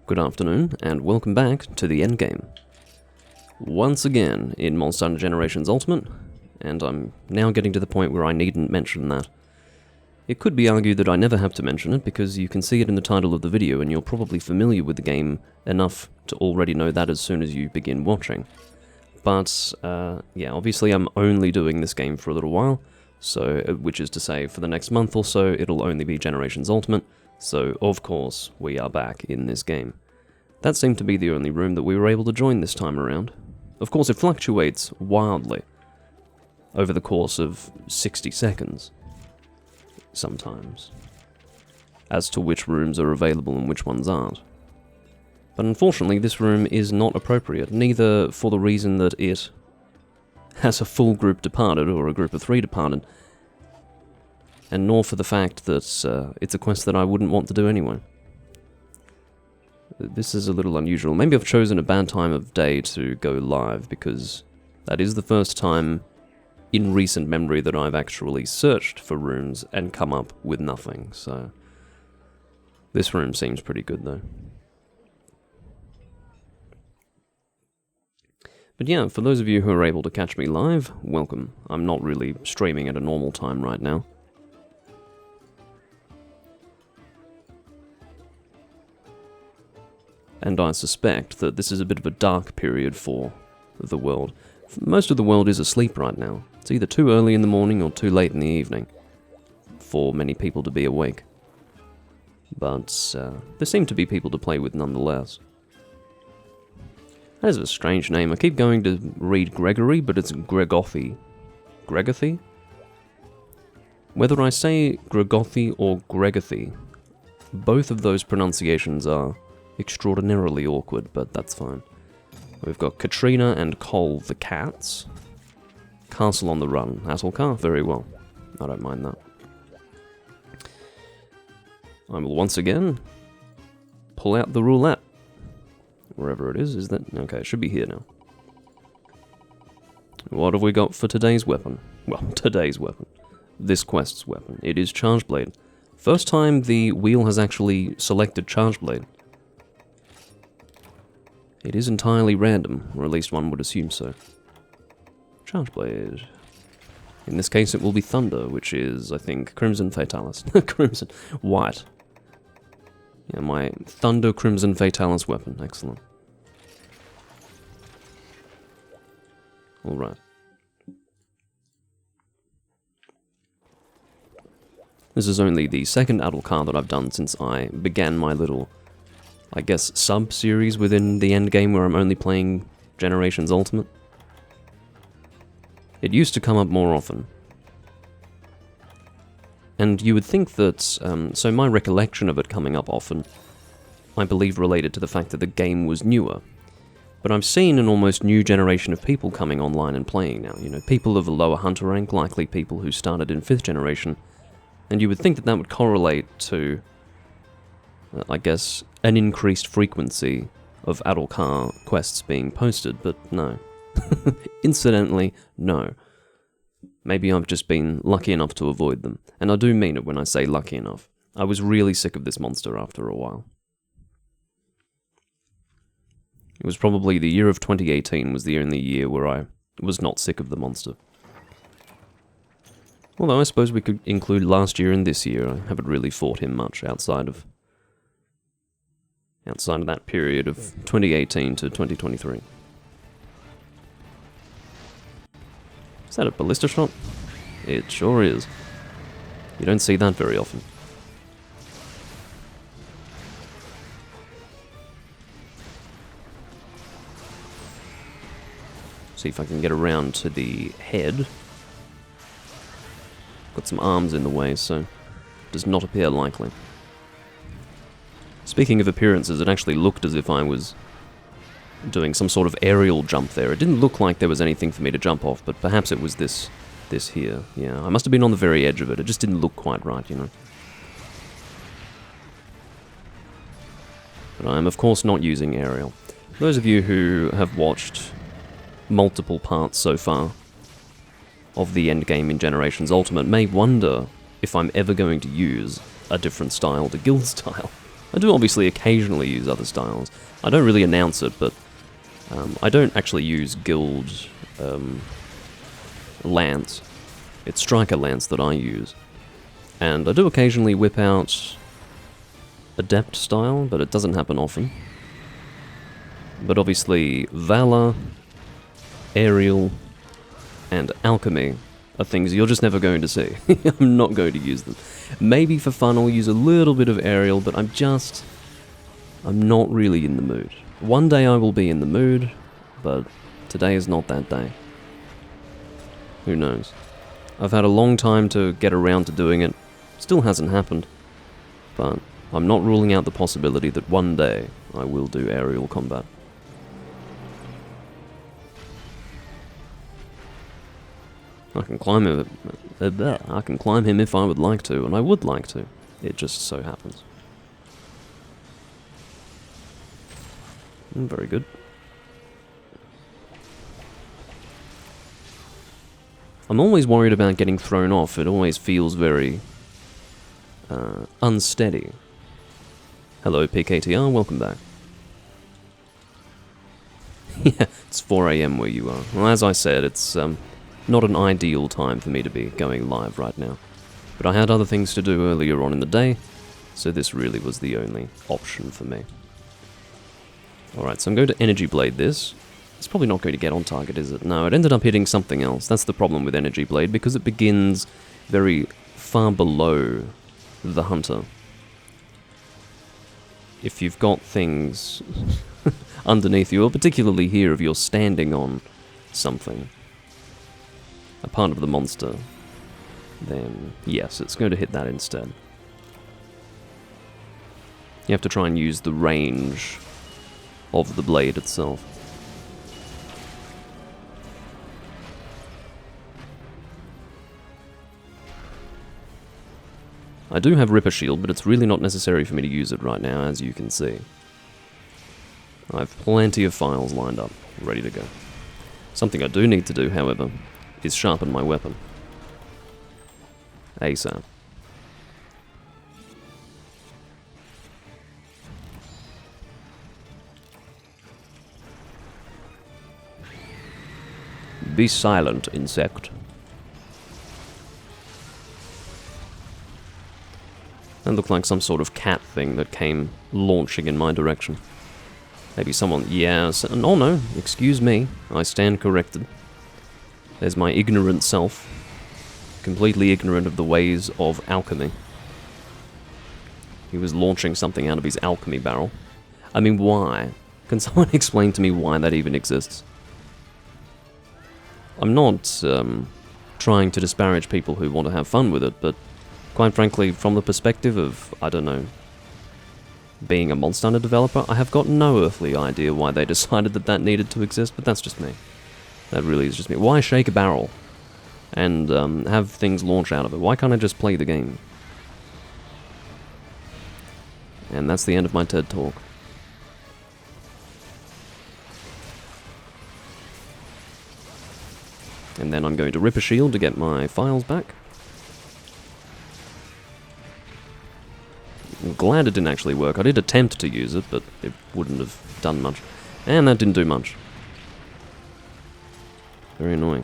Good afternoon, and welcome back to the Endgame. Once again in Monster Hunter Generations Ultimate, and I'm now getting to the point where I needn't mention that. It could be argued that I never have to mention it because you can see it in the title of the video and you're probably familiar with the game enough to already know that as soon as you begin watching. But, yeah, obviously I'm only doing this game for a little while, so which is to say for the next month or so it'll only be Generations Ultimate, so of course we are back in this game. That seemed to be the only room that we were able to join this time around. Of course it fluctuates wildly over the course of 60 seconds, sometimes, as to which rooms are available and which ones aren't. But unfortunately this room is not appropriate, neither for the reason that it has a full group departed, or a group of 3 departed, and nor for the fact that it's a quest that I wouldn't want to do anyway. This is a little unusual. Maybe I've chosen a bad time of day to go live, because that is the first time in recent memory that I've actually searched for rooms and come up with nothing, so this room seems pretty good though. But yeah, for those of you who are able to catch me live, welcome. I'm not really streaming at a normal time right now. And I suspect that this is a bit of a dark period for the world. Most of the world is asleep right now. It's either too early in the morning or too late in the evening for many people to be awake. But there seem to be people to play with nonetheless. That is a strange name. I keep going to read Gregory, but it's Gregothy. Gregothy? Whether I say Gregothy or Gregothy, both of those pronunciations are extraordinarily awkward, but that's fine. We've got Katrina and Cole the cats. Castle on the Run. Hasselcar? Very well. I don't mind that. I will once again pull out the roulette. Wherever it is that... Okay, it should be here now. What have we got for today's weapon? Well, today's weapon. This quest's weapon. It is Charge Blade. First time the wheel has actually selected Charge Blade. It is entirely random, or at least one would assume so. Charge Blade. In this case it will be Thunder, which is, I think, Crimson Fatalis. Crimson. White. Yeah, my Thunder Crimson Fatalis weapon. Excellent. Alright. This is only the second Adulcar that I've done since I began my little, I guess, sub-series within the Endgame where I'm only playing Generations Ultimate. It used to come up more often. And you would think that, so my recollection of it coming up often, I believe related to the fact that the game was newer. But I've seen an almost new generation of people coming online and playing now, you know, people of a lower hunter rank, likely people who started in 5th generation, and you would think that that would correlate to, I guess, an increased frequency of Adulcar quests being posted, but no. Incidentally, no. Maybe I've just been lucky enough to avoid them, and I do mean it when I say lucky enough. I was really sick of this monster after a while. It was probably the year of 2018 was the only year where I was not sick of the monster. Although I suppose we could include last year and this year. I haven't really fought him much outside of that period of 2018 to 2023. Is that a ballista shot? It sure is. You don't see that very often. See if I can get around to the head. Got some arms in the way, so does not appear likely. Speaking of appearances, it actually looked as if I was doing some sort of aerial jump there. It didn't look like there was anything for me to jump off, but perhaps it was this here. Yeah, I must have been on the very edge of it. It just didn't look quite right, you know. But I am, of course, not using aerial. Those of you who have watched multiple parts so far of the Endgame in Generations Ultimate may wonder if I'm ever going to use a different style to guild style. I do obviously occasionally use other styles. I don't really announce it, but I don't actually use guild lance. It's striker lance that I use. And I do occasionally whip out adept style, but it doesn't happen often. But obviously valor, aerial, and alchemy are things you're just never going to see. I'm not going to use them. Maybe for fun I'll use a little bit of aerial, but I'm not really in the mood. One day I will be in the mood, but today is not that day. Who knows? I've had a long time to get around to doing it. Still hasn't happened. But I'm not ruling out the possibility that one day I will do aerial combat. I can climb him. I can climb him if I would like to, and I would like to. It just so happens. Very good. I'm always worried about getting thrown off. It always feels very unsteady. Hello, PKTR. Welcome back. Yeah, it's 4 AM where you are. Well, as I said, it's not an ideal time for me to be going live right now. But I had other things to do earlier on in the day, so this really was the only option for me. Alright, so I'm going to Energy Blade this. It's probably not going to get on target, is it? No, it ended up hitting something else. That's the problem with Energy Blade, because it begins very far below the hunter. If you've got things underneath you, or particularly here if you're standing on something, a part of the monster, then yes, it's going to hit that instead. You have to try and use the range of the blade itself. I do have Ripper Shield, but it's really not necessary for me to use it right now, as you can see. I've plenty of files lined up, ready to go. Something I do need to do, however, is sharpen my weapon. ASAP. Be silent, insect. That looked like some sort of cat thing that came launching in my direction. Maybe someone... Yes. Oh no, excuse me. I stand corrected. There's my ignorant self. Completely ignorant of the ways of alchemy. He was launching something out of his alchemy barrel. I mean, why? Can someone explain to me why that even exists? I'm not trying to disparage people who want to have fun with it, but quite frankly, from the perspective of, I don't know, being a Monster Hunter developer, I have got no earthly idea why they decided that that needed to exist, but that's just me. That really is just me. Why shake a barrel and have things launch out of it? Why can't I just play the game? And that's the end of my TED Talk. And then I'm going to rip a shield to get my files back. I'm glad it didn't actually work. I did attempt to use it, but it wouldn't have done much. And that didn't do much. Very annoying.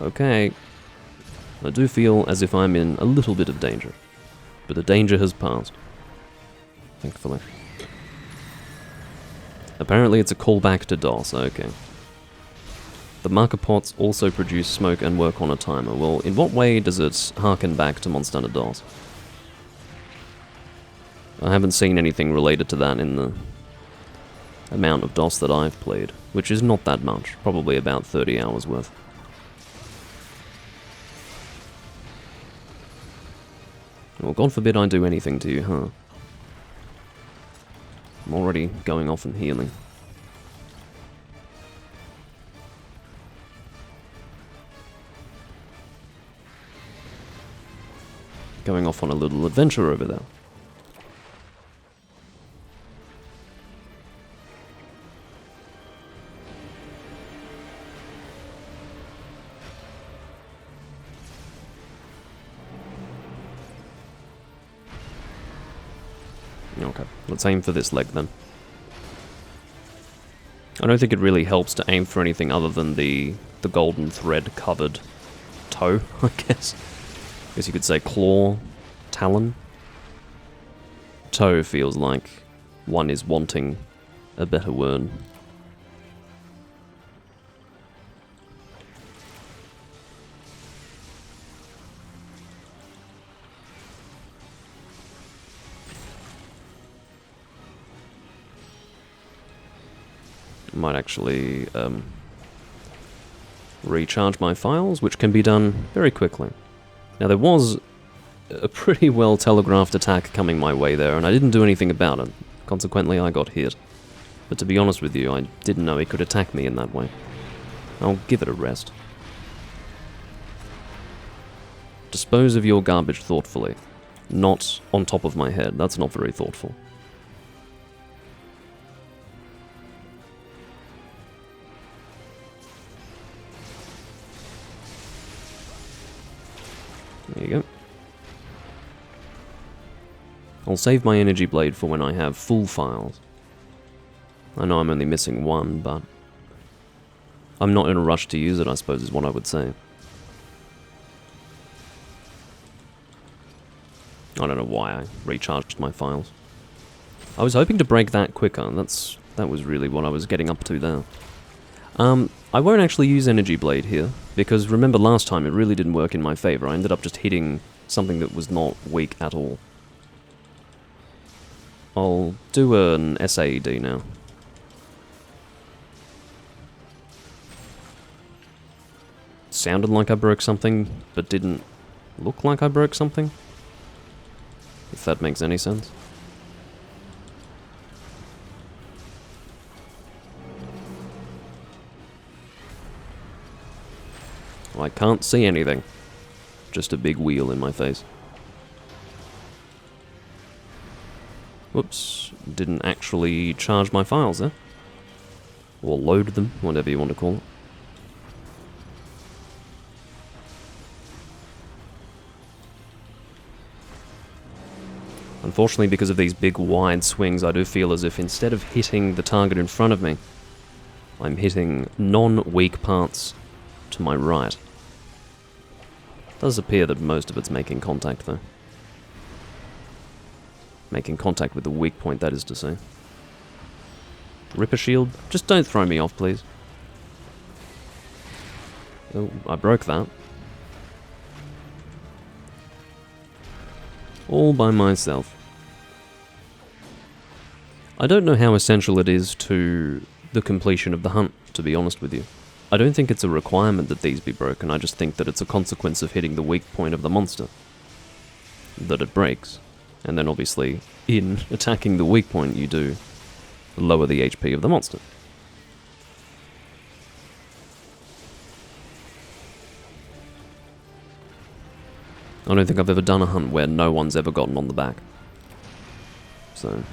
Okay. I do feel as if I'm in a little bit of danger. But the danger has passed. Thankfully. Apparently it's a callback to DOS, okay. The marker pots also produce smoke and work on a timer. Well, in what way does it harken back to Monster Hunter DOS? I haven't seen anything related to that in the amount of DOS that I've played, which is not that much, probably about 30 hours worth. Well, God forbid I do anything to you, huh? I'm already going off and healing. Going off on a little adventure over there. Okay, let's aim for this leg then. I don't think it really helps to aim for anything other than the golden thread covered toe, I guess. I guess you could say claw, talon. Toe feels like one is wanting a better word. Might actually recharge my files, which can be done very quickly. Now there was a pretty well telegraphed attack coming my way there, and I didn't do anything about it. Consequently, I got hit. But to be honest with you, I didn't know he could attack me in that way. I'll give it a rest. Dispose of your garbage thoughtfully. Not on top of my head. That's not very thoughtful. There you go. I'll save my energy blade for when I have full files. I know I'm only missing one, but I'm not in a rush to use it, I suppose is what I would say. I don't know why I recharged my files. I was hoping to break that quicker. That was really what I was getting up to there. I won't actually use Energy Blade here, because remember last time it really didn't work in my favor. I ended up just hitting something that was not weak at all. I'll do an SAED now. Sounded like I broke something, but didn't look like I broke something. If that makes any sense. I can't see anything. Just a big wheel in my face. Whoops. Didn't actually charge my files there. Or load them, whatever you want to call it. Unfortunately, because of these big wide swings, I do feel as if instead of hitting the target in front of me, I'm hitting non-weak parts to my right. Does appear that most of it's making contact, though. Making contact with the weak point, that is to say. Ripper shield? Just don't throw me off, please. Oh, I broke that. All by myself. I don't know how essential it is to the completion of the hunt, to be honest with you. I don't think it's a requirement that these be broken, I just think that it's a consequence of hitting the weak point of the monster. That it breaks. And then obviously, in attacking the weak point, you do lower the HP of the monster. I don't think I've ever done a hunt where no one's ever gotten on the back. So...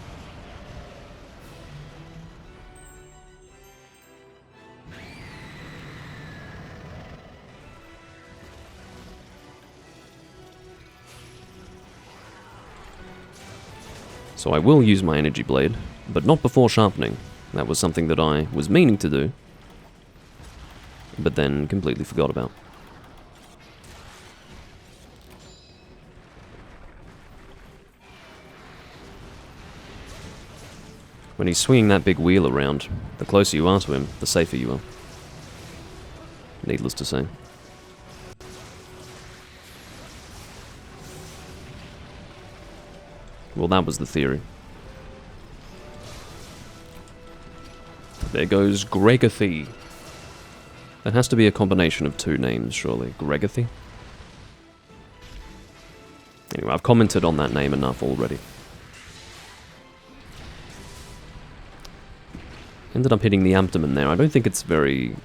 So I will use my energy blade, but not before sharpening. That was something that I was meaning to do, but then completely forgot about. When he's swinging that big wheel around, the closer you are to him, the safer you are. Needless to say. Well, that was the theory. There goes Gregothy. That has to be a combination of two names, surely. Gregothy? Anyway, I've commented on that name enough already. Ended up hitting the abdomen there. I don't think it's very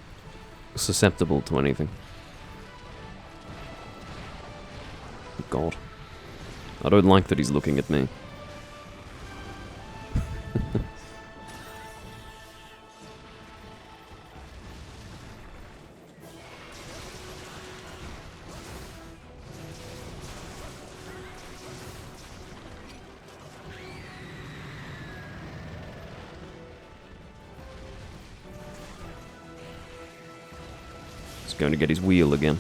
susceptible to anything. God. I don't like that he's looking at me. He's going to get his wheel again.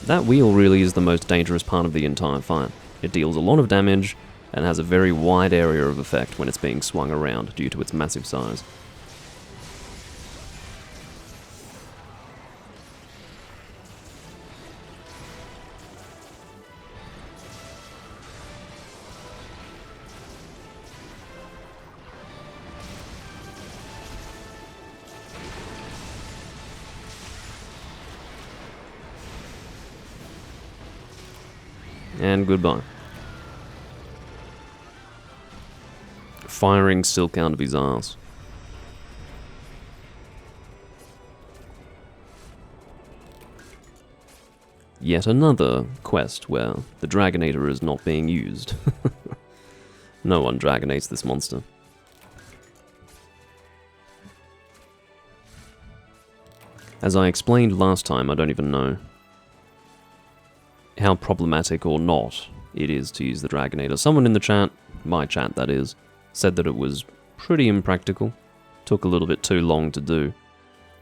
That wheel really is the most dangerous part of the entire fight. It deals a lot of damage and has a very wide area of effect when it's being swung around due to its massive size. And goodbye. Firing silk out of his arse. Yet another quest where the Dragonator is not being used. No one Dragonates this monster. As I explained last time, I don't even know how problematic or not it is to use the Dragonator. Someone in the chat, my chat that is, said that it was pretty impractical. Took a little bit too long to do.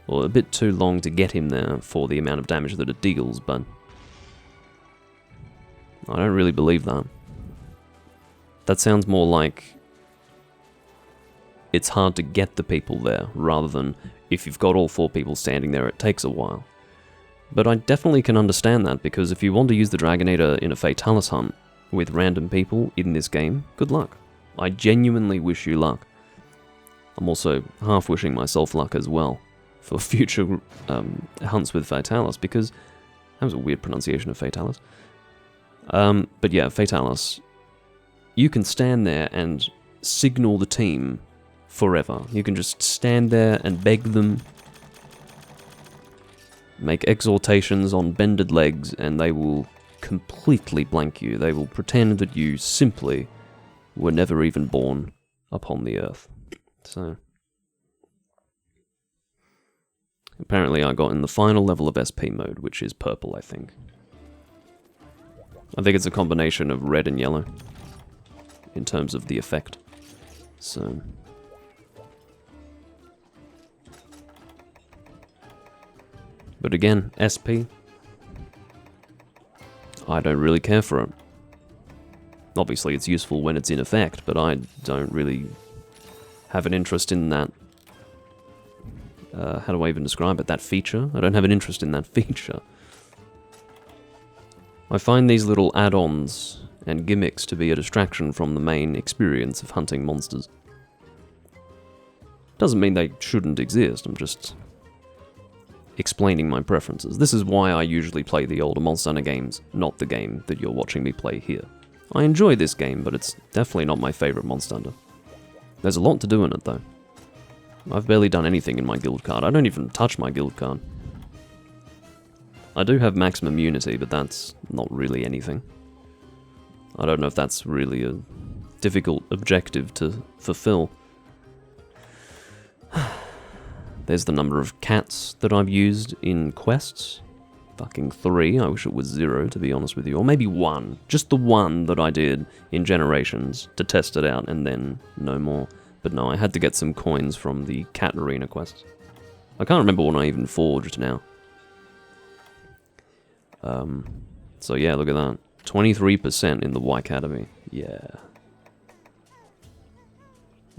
Or a bit too long to get him there for the amount of damage that it deals, but I don't really believe that. That sounds more like it's hard to get the people there, rather than if you've got all 4 people standing there, it takes a while. But I definitely can understand that, because if you want to use the Dragonator in a Fatalis hunt with random people in this game, good luck. I genuinely wish you luck. I'm also half wishing myself luck as well for future hunts with Fatalis, because that was a weird pronunciation of Fatalis. But yeah, Fatalis, you can stand there and signal the team forever. You can just stand there and beg them, make exhortations on bended legs, and they will completely blank you. They will pretend that you simply were never even born upon the earth. So apparently I got in the final level of SP mode, which is purple, I think. I think it's a combination of red and yellow in terms of the effect. So but again, SP, I don't really care for it. Obviously it's useful when it's in effect, but I don't really have an interest in that. How do I even describe it? That feature? I don't have an interest in that feature. I find these little add-ons and gimmicks to be a distraction from the main experience of hunting monsters. Doesn't mean they shouldn't exist, I'm just explaining my preferences. This is why I usually play the older Monster Hunter games, not the game that you're watching me play here. I enjoy this game, but it's definitely not my favourite Monster Hunter. There's a lot to do in it, though. I've barely done anything in my guild card. I don't even touch my guild card. I do have maximum immunity, but that's not really anything. I don't know if that's really a difficult objective to fulfill. There's the number of cats that I've used in quests. Fucking 3. I wish it was 0, to be honest with you. Or maybe 1. Just the 1 that I did in Generations to test it out, and then no more. But no, I had to get some coins from the cat arena quests. I can't remember what I even forged now. So yeah, look at that. 23% in the Y Academy. Yeah.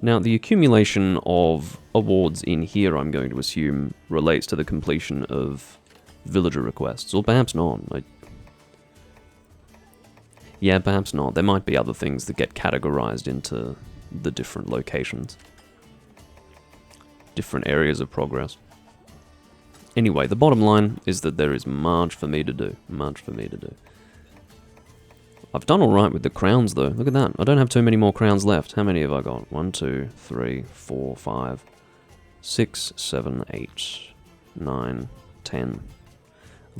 Now, the accumulation of awards in here, I'm going to assume, relates to the completion of villager requests, or perhaps not. Yeah, perhaps not. There might be other things that get categorized into the different locations. Different areas of progress. Anyway, the bottom line is that there is much for me to do. Much for me to do. I've done alright with the crowns, though. Look at that. I don't have too many more crowns left. How many have I got? 1, 2, 3, 4, 5, 6, 7, 8, 9, 10,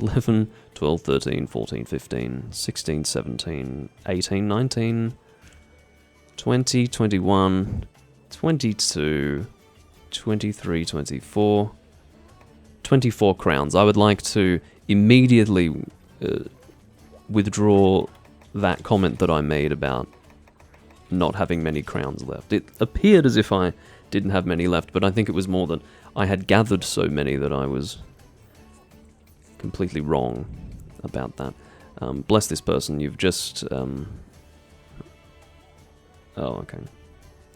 11, 12, 13, 14, 15, 16, 17, 18, 19, 20, 21, 22, 23, 24, 24 crowns. I would like to immediately withdraw that comment that I made about not having many crowns left. It appeared as if I didn't have many left, but I think it was more that I had gathered so many that I was completely wrong about that. Bless this person, you've just... Oh, okay.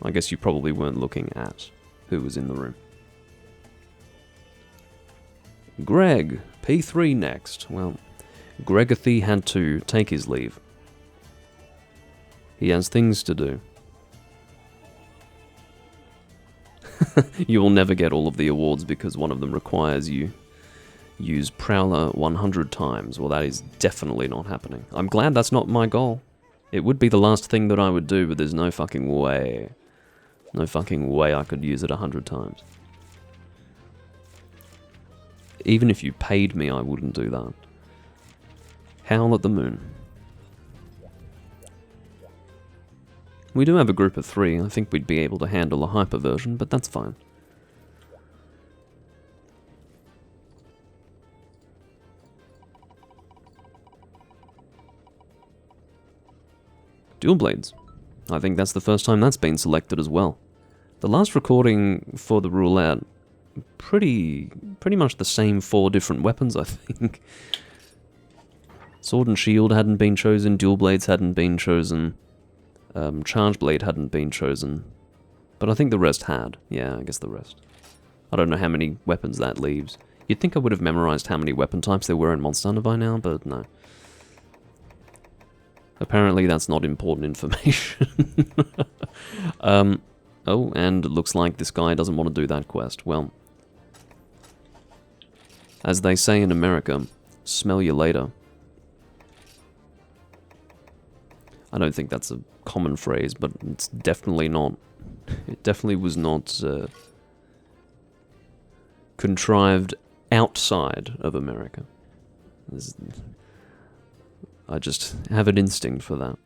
I guess you probably weren't looking at who was in the room. Greg, P3 next. Well, Gregathy had to take his leave. He has things to do. You will never get all of the awards because one of them requires you use Prowler 100 times. Well, that is definitely not happening. I'm glad that's not my goal. It would be the last thing that I would do, but there's no fucking way. No fucking way I could use it 100 times. Even if you paid me, I wouldn't do that. Howl at the Moon. We do have a group of 3. I think we'd be able to handle a hyper version, but that's fine. Dual Blades. I think that's the first time that's been selected as well. The last recording for the roulette, pretty much the same 4 different weapons, I think. Sword and Shield hadn't been chosen, Dual Blades hadn't been chosen, Charge Blade hadn't been chosen, but I think the rest had. Yeah, I guess the rest. I don't know how many weapons that leaves. You'd think I would have memorized how many weapon types there were in Monster Hunter by now, but no. Apparently that's not important information. Oh, and it looks like this guy doesn't want to do that quest. Well, as they say in America, smell you later. I don't think that's a common phrase, but it's definitely not... It definitely was not contrived outside of America. I just have an instinct for that.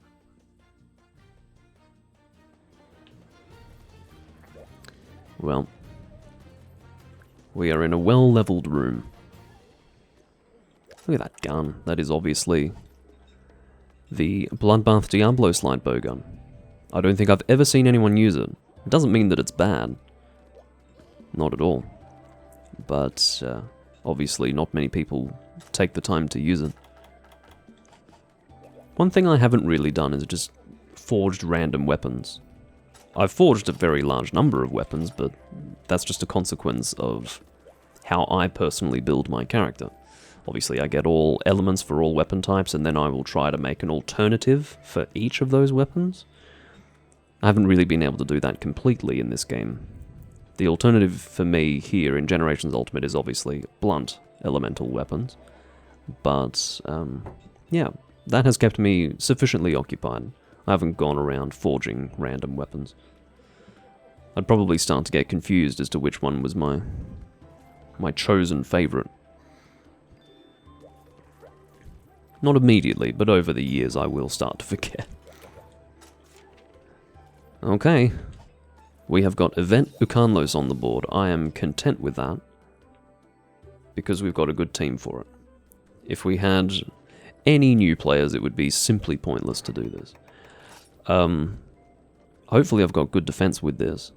Well, we are in a well-leveled room. Look at that gun. That is obviously the Bloodbath Diablo slide bow gun. I don't think I've ever seen anyone use it. It doesn't mean that it's bad. Not at all. But obviously not many people take the time to use it. One thing I haven't really done is just forged random weapons. I've forged a very large number of weapons, but that's just a consequence of how I personally build my character. Obviously, I get all elements for all weapon types, and then I will try to make an alternative for each of those weapons. I haven't really been able to do that completely in this game. The alternative for me here in Generations Ultimate is obviously blunt elemental weapons, but yeah, that has kept me sufficiently occupied. I haven't gone around forging random weapons. I'd probably start to get confused as to which one was my chosen favorite. Not immediately, but over the years I will start to forget. Okay. We have got Event Ukanlos on the board. I am content with that, because we've got a good team for it. If we had any new players, it would be simply pointless to do this. Hopefully I've got good defense with this.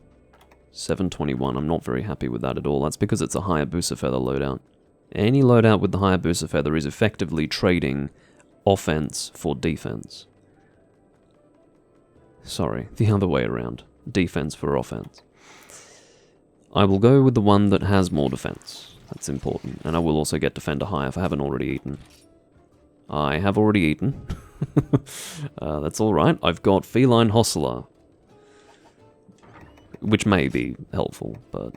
721, I'm not very happy with that at all. That's because it's a Hayabusa Feather loadout. Any loadout with the Hayabusa Feather is effectively trading offense for defense. Sorry, the other way around. Defense for offense. I will go with the one that has more defense. That's important. And I will also get Defender high if I haven't already eaten. I have already eaten. That's alright. I've got Feline Hossler, which may be helpful, but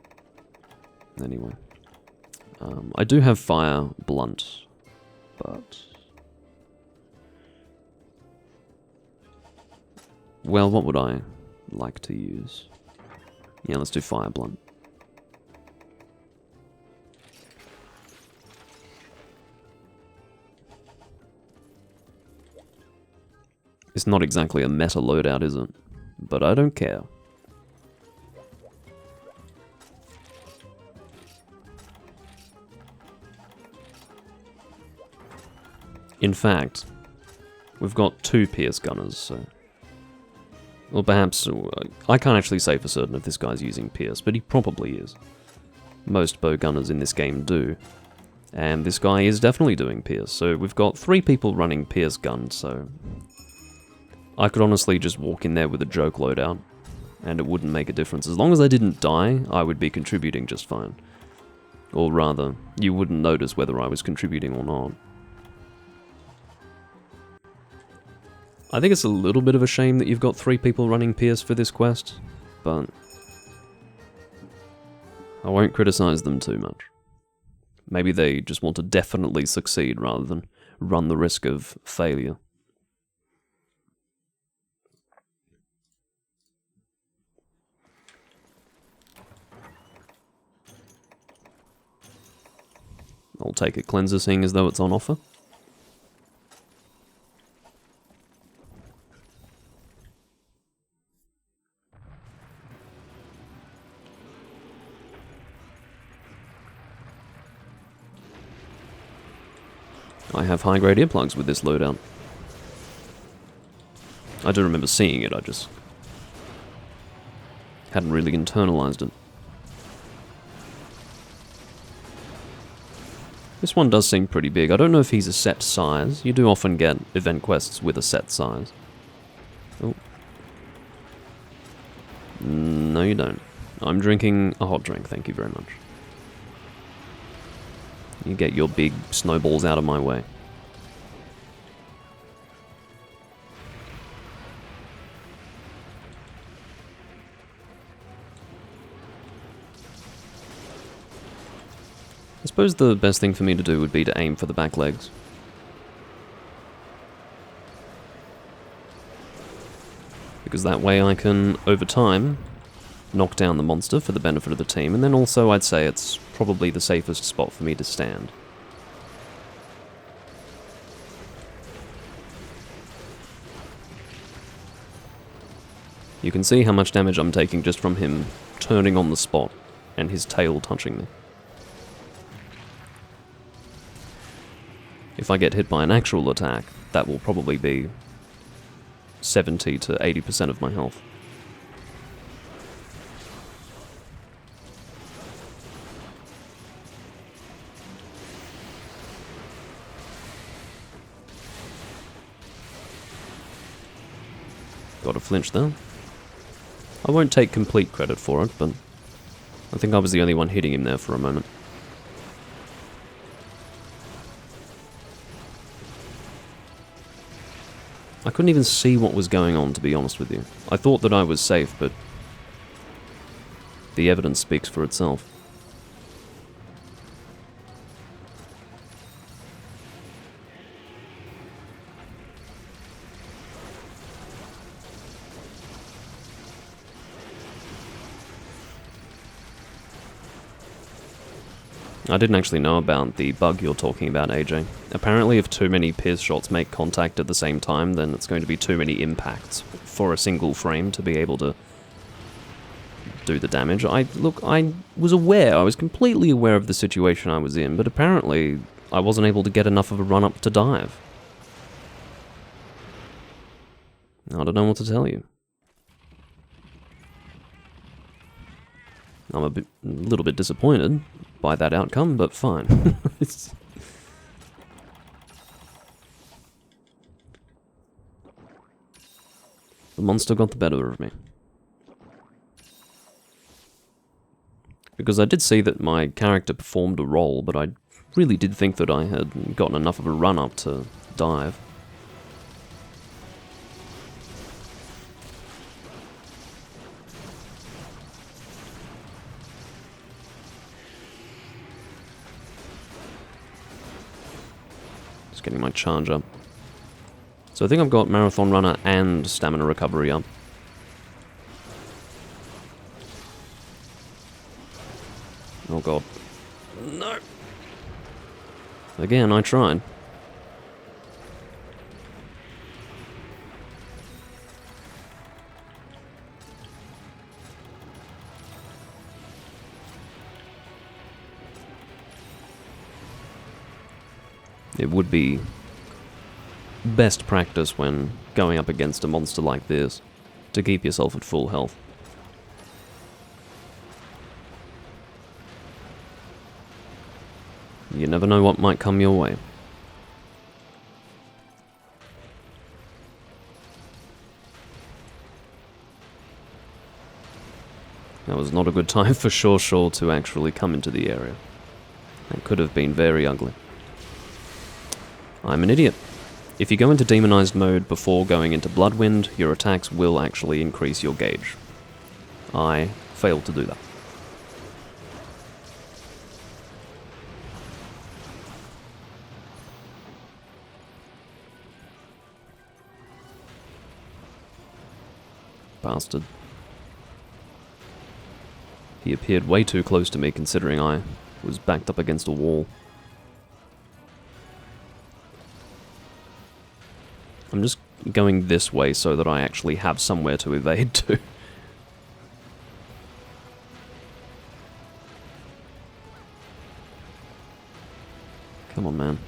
anyway. I do have Fire Blunt, but... Well, what would I like to use? Yeah, let's do Fire Blunt. It's not exactly a meta loadout, is it? But I don't care. In fact, we've got 2 Pierce Gunners, so... Or perhaps... I can't actually say for certain if this guy's using Pierce, but he probably is. Most bow gunners in this game do. And this guy is definitely doing Pierce, so we've got 3 people running Pierce guns, so I could honestly just walk in there with a joke loadout, and it wouldn't make a difference. As long as I didn't die, I would be contributing just fine. Or rather, you wouldn't notice whether I was contributing or not. I think it's a little bit of a shame that you've got 3 people running Pierce for this quest, but I won't criticize them too much. Maybe they just want to definitely succeed rather than run the risk of failure. I'll take a cleanser seeing as though it's on offer. I have high-grade earplugs with this loadout. I do remember seeing it, I just hadn't really internalized it. This one does seem pretty big. I don't know if he's a set size. You do often get event quests with a set size. Oh. No, you don't. I'm drinking a hot drink, thank you very much. You get your big snowballs out of my way. I suppose the best thing for me to do would be to aim for the back legs. Because that way I can, over time, knock down the monster for the benefit of the team, and then also I'd say it's probably the safest spot for me to stand. You can see how much damage I'm taking just from him turning on the spot and his tail touching me. If I get hit by an actual attack, that will probably be 70 to 80% of my health. Got a flinch there. I won't take complete credit for it, but I think I was the only one hitting him there for a moment. I couldn't even see what was going on, to be honest with you. I thought that I was safe, but the evidence speaks for itself. I didn't actually know about the bug you're talking about, AJ. Apparently if too many Pierce shots make contact at the same time, then it's going to be too many impacts for a single frame to be able to do the damage. I was aware, I was completely aware of the situation I was in, but apparently I wasn't able to get enough of a run-up to dive. I don't know what to tell you. I'm a little bit disappointed by that outcome, but fine. The monster got the better of me. Because I did see that my character performed a role, but I really did think that I had gotten enough of a run-up to dive. Just getting my charge up. So I think I've got Marathon Runner and Stamina Recovery up. Oh god. No! Again, I tried. It would be best practice when going up against a monster like this to keep yourself at full health. You never know what might come your way. That was not a good time for Shaw to actually come into the area. That could have been very ugly. I'm an idiot. If you go into demonized mode before going into Bloodwind, your attacks will actually increase your gauge. I failed to do that. Bastard. He appeared way too close to me considering I was backed up against a wall. I'm just going this way so that I actually have somewhere to evade to. Come on, man.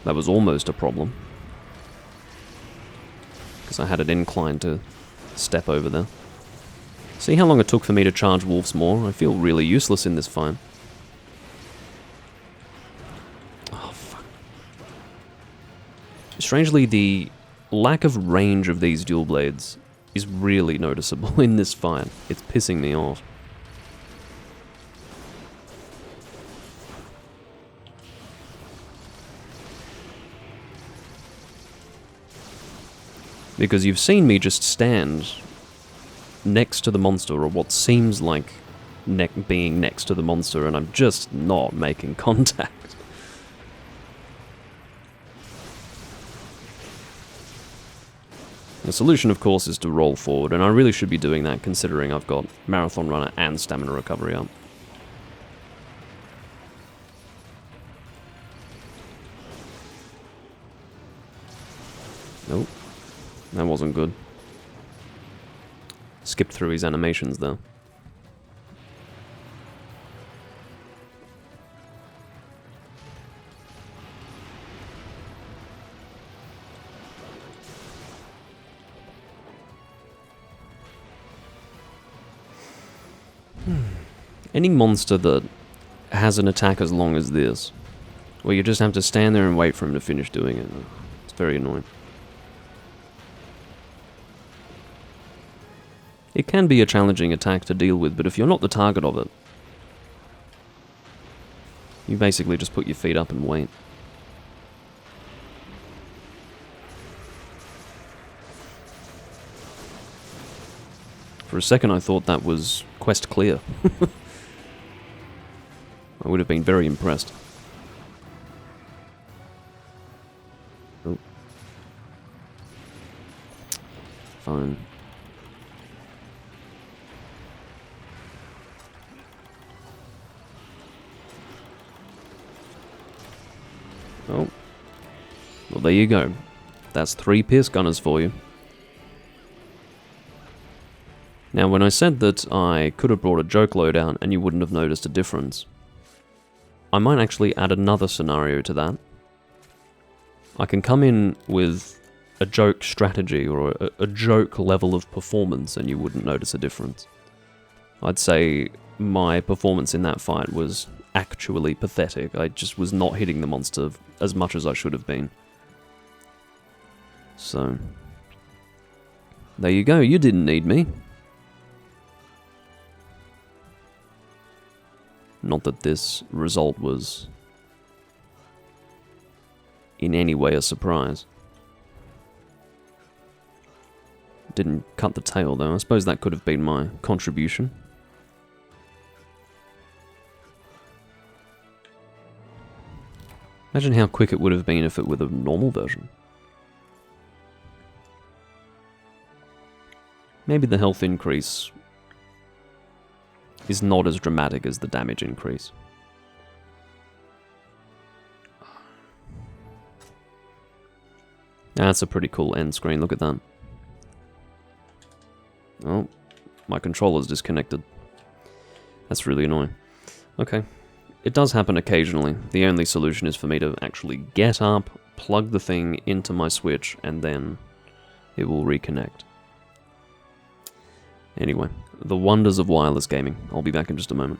That was almost a problem. Because I had an incline to step over there. See how long it took for me to charge Wolf's Maw? I feel really useless in this fight. Oh, fuck. Strangely, the lack of range of these dual blades is really noticeable in this fight. It's pissing me off. Because you've seen me just stand next to the monster, or what seems like being next to the monster, and I'm just not making contact. The solution, of course, is to roll forward, and I really should be doing that considering I've got Marathon Runner and Stamina Recovery up. Nope. That wasn't good. Skipped through his animations, though. Any monster that has an attack as long as this, where you just have to stand there and wait for him to finish doing it, it's very annoying. It can be a challenging attack to deal with, but if you're not the target of it, you basically just put your feet up and wait. For a second I thought that was quest clear. I would have been very impressed. Oh. Fine. Oh. Well, there you go. That's 3 Pierce Gunners for you. Now, when I said that I could have brought a joke loadout and you wouldn't have noticed a difference, I might actually add another scenario to that. I can come in with a joke strategy or a joke level of performance and you wouldn't notice a difference. I'd say my performance in that fight was actually pathetic. I just was not hitting the monster as much as I should have been. So, there you go, you didn't need me. Not that this result was in any way a surprise. Didn't cut the tail though, I suppose that could have been my contribution. Imagine how quick it would have been if it were the normal version. Maybe the health increase is not as dramatic as the damage increase. That's a pretty cool end screen, look at that. Oh, my controller's disconnected. That's really annoying. Okay. It does happen occasionally. The only solution is for me to actually get up, plug the thing into my Switch, and then it will reconnect. Anyway, the wonders of wireless gaming. I'll be back in just a moment.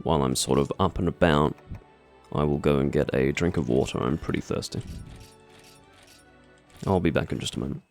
while I'm sort of up and about, I will go and get a drink of water. I'm pretty thirsty. I'll be back in just a moment.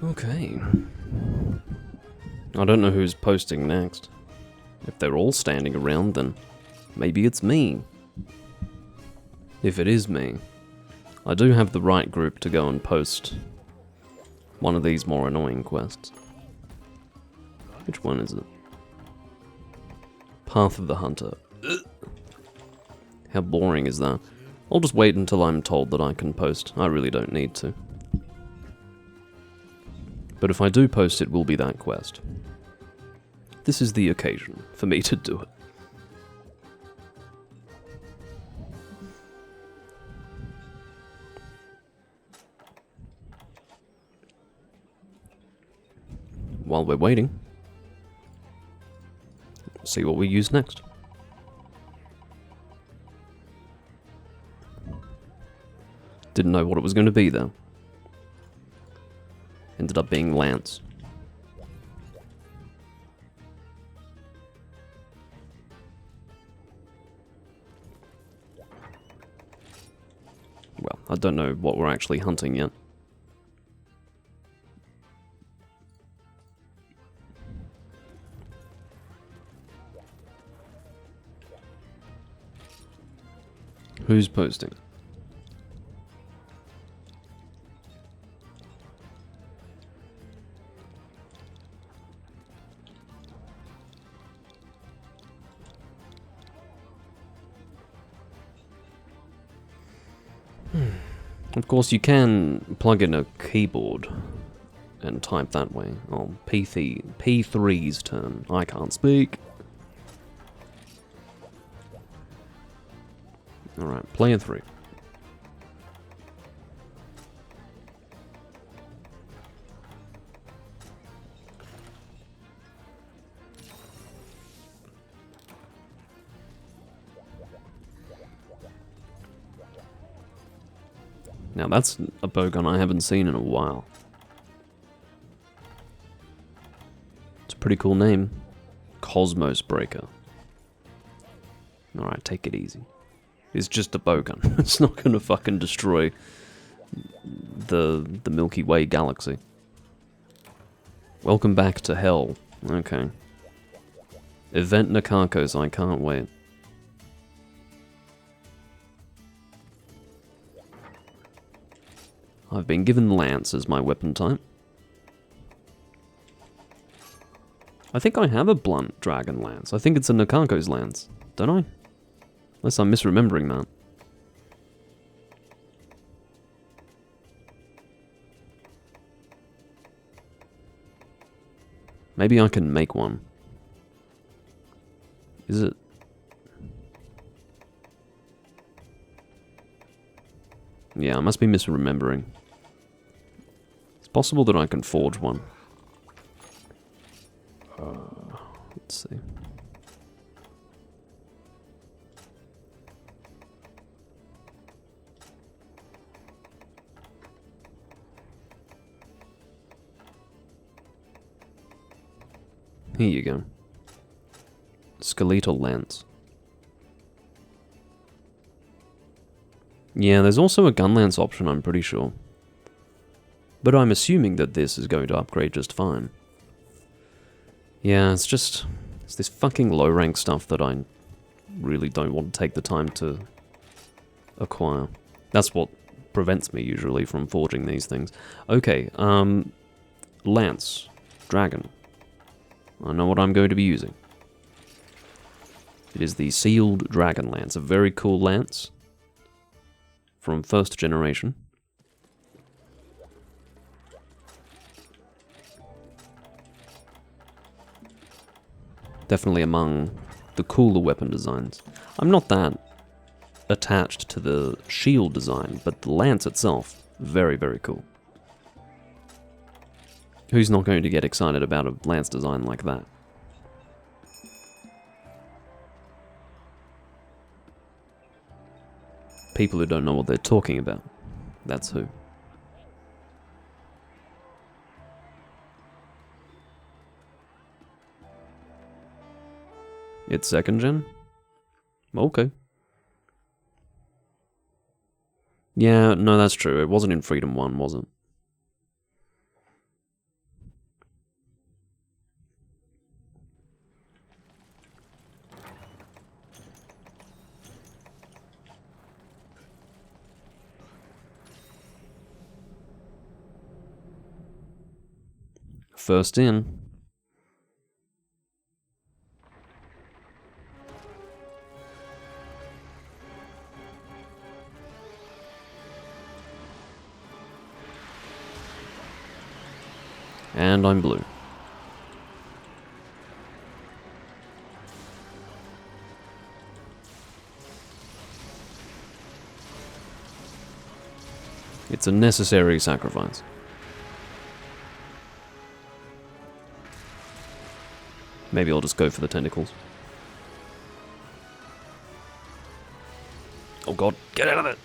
Okay. I don't know who's posting next. If they're all standing around, then maybe it's me. If it is me, I do have the right group to go and post one of these more annoying quests. Which one is it? Path of the Hunter. How boring is that? I'll just wait until I'm told that I can post. I really don't need to. But if I do post, it will be that quest. This is the occasion for me to do it. While we're waiting, see what we use next. Didn't know what it was going to be though. Ended up being Lance. Well, I don't know what we're actually hunting yet. Who's posting? Of course, you can plug in a keyboard and type that way. Oh, P3's turn. I can't speak. Alright, player 3. Now that's a bowgun I haven't seen in a while. It's a pretty cool name. Cosmos Breaker. Alright, take it easy. It's just a bowgun. It's not gonna fucking destroy the Milky Way galaxy. Welcome back to hell. Okay. Event Nakakos, I can't wait. I've been given Lance as my weapon type. I think I have a blunt dragon lance. I think it's a Nakako's lance, don't I? Unless I'm misremembering that. Maybe I can make one. Is it? Yeah, I must be misremembering. It's possible that I can forge one. Let's see. Here you go. Skeletal lance. Yeah, there's also a gun lance option, I'm pretty sure. But I'm assuming that this is going to upgrade just fine. Yeah, it's this fucking low rank stuff that I really don't want to take the time to acquire. That's what prevents me usually from forging these things. Okay, lance, dragon. I know what I'm going to be using. It is the sealed dragon lance, a very cool lance from first generation. Definitely among the cooler weapon designs. I'm not that attached to the shield design, but the lance itself, very, very cool. Who's not going to get excited about a lance design like that? People who don't know what they're talking about. That's who. It's second gen? Okay. Yeah, no, that's true. It wasn't in Freedom 1, was it? First in. And I'm blue. It's a necessary sacrifice. Maybe I'll just go for the tentacles. Oh god, get out of it!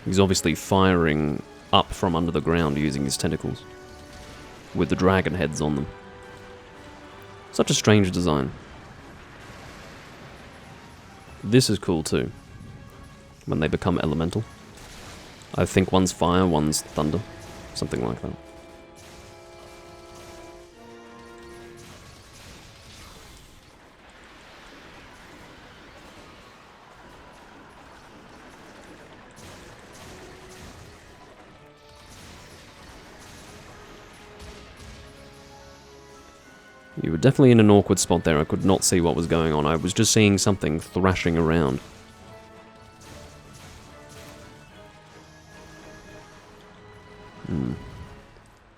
He's obviously firing up from under the ground using his tentacles, with the dragon heads on them. Such a strange design. This is cool too, when they become elemental. I think one's fire, one's thunder, something like that. You were definitely in an awkward spot there. I could not see what was going on. I was just seeing something thrashing around.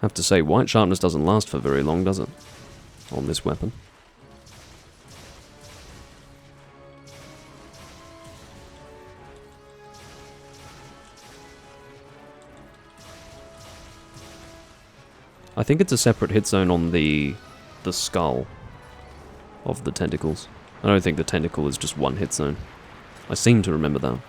Have to say, white sharpness doesn't last for very long, does it? On this weapon. I think it's a separate hit zone on the skull of the tentacles. I don't think the tentacle is just one hit zone. I seem to remember that.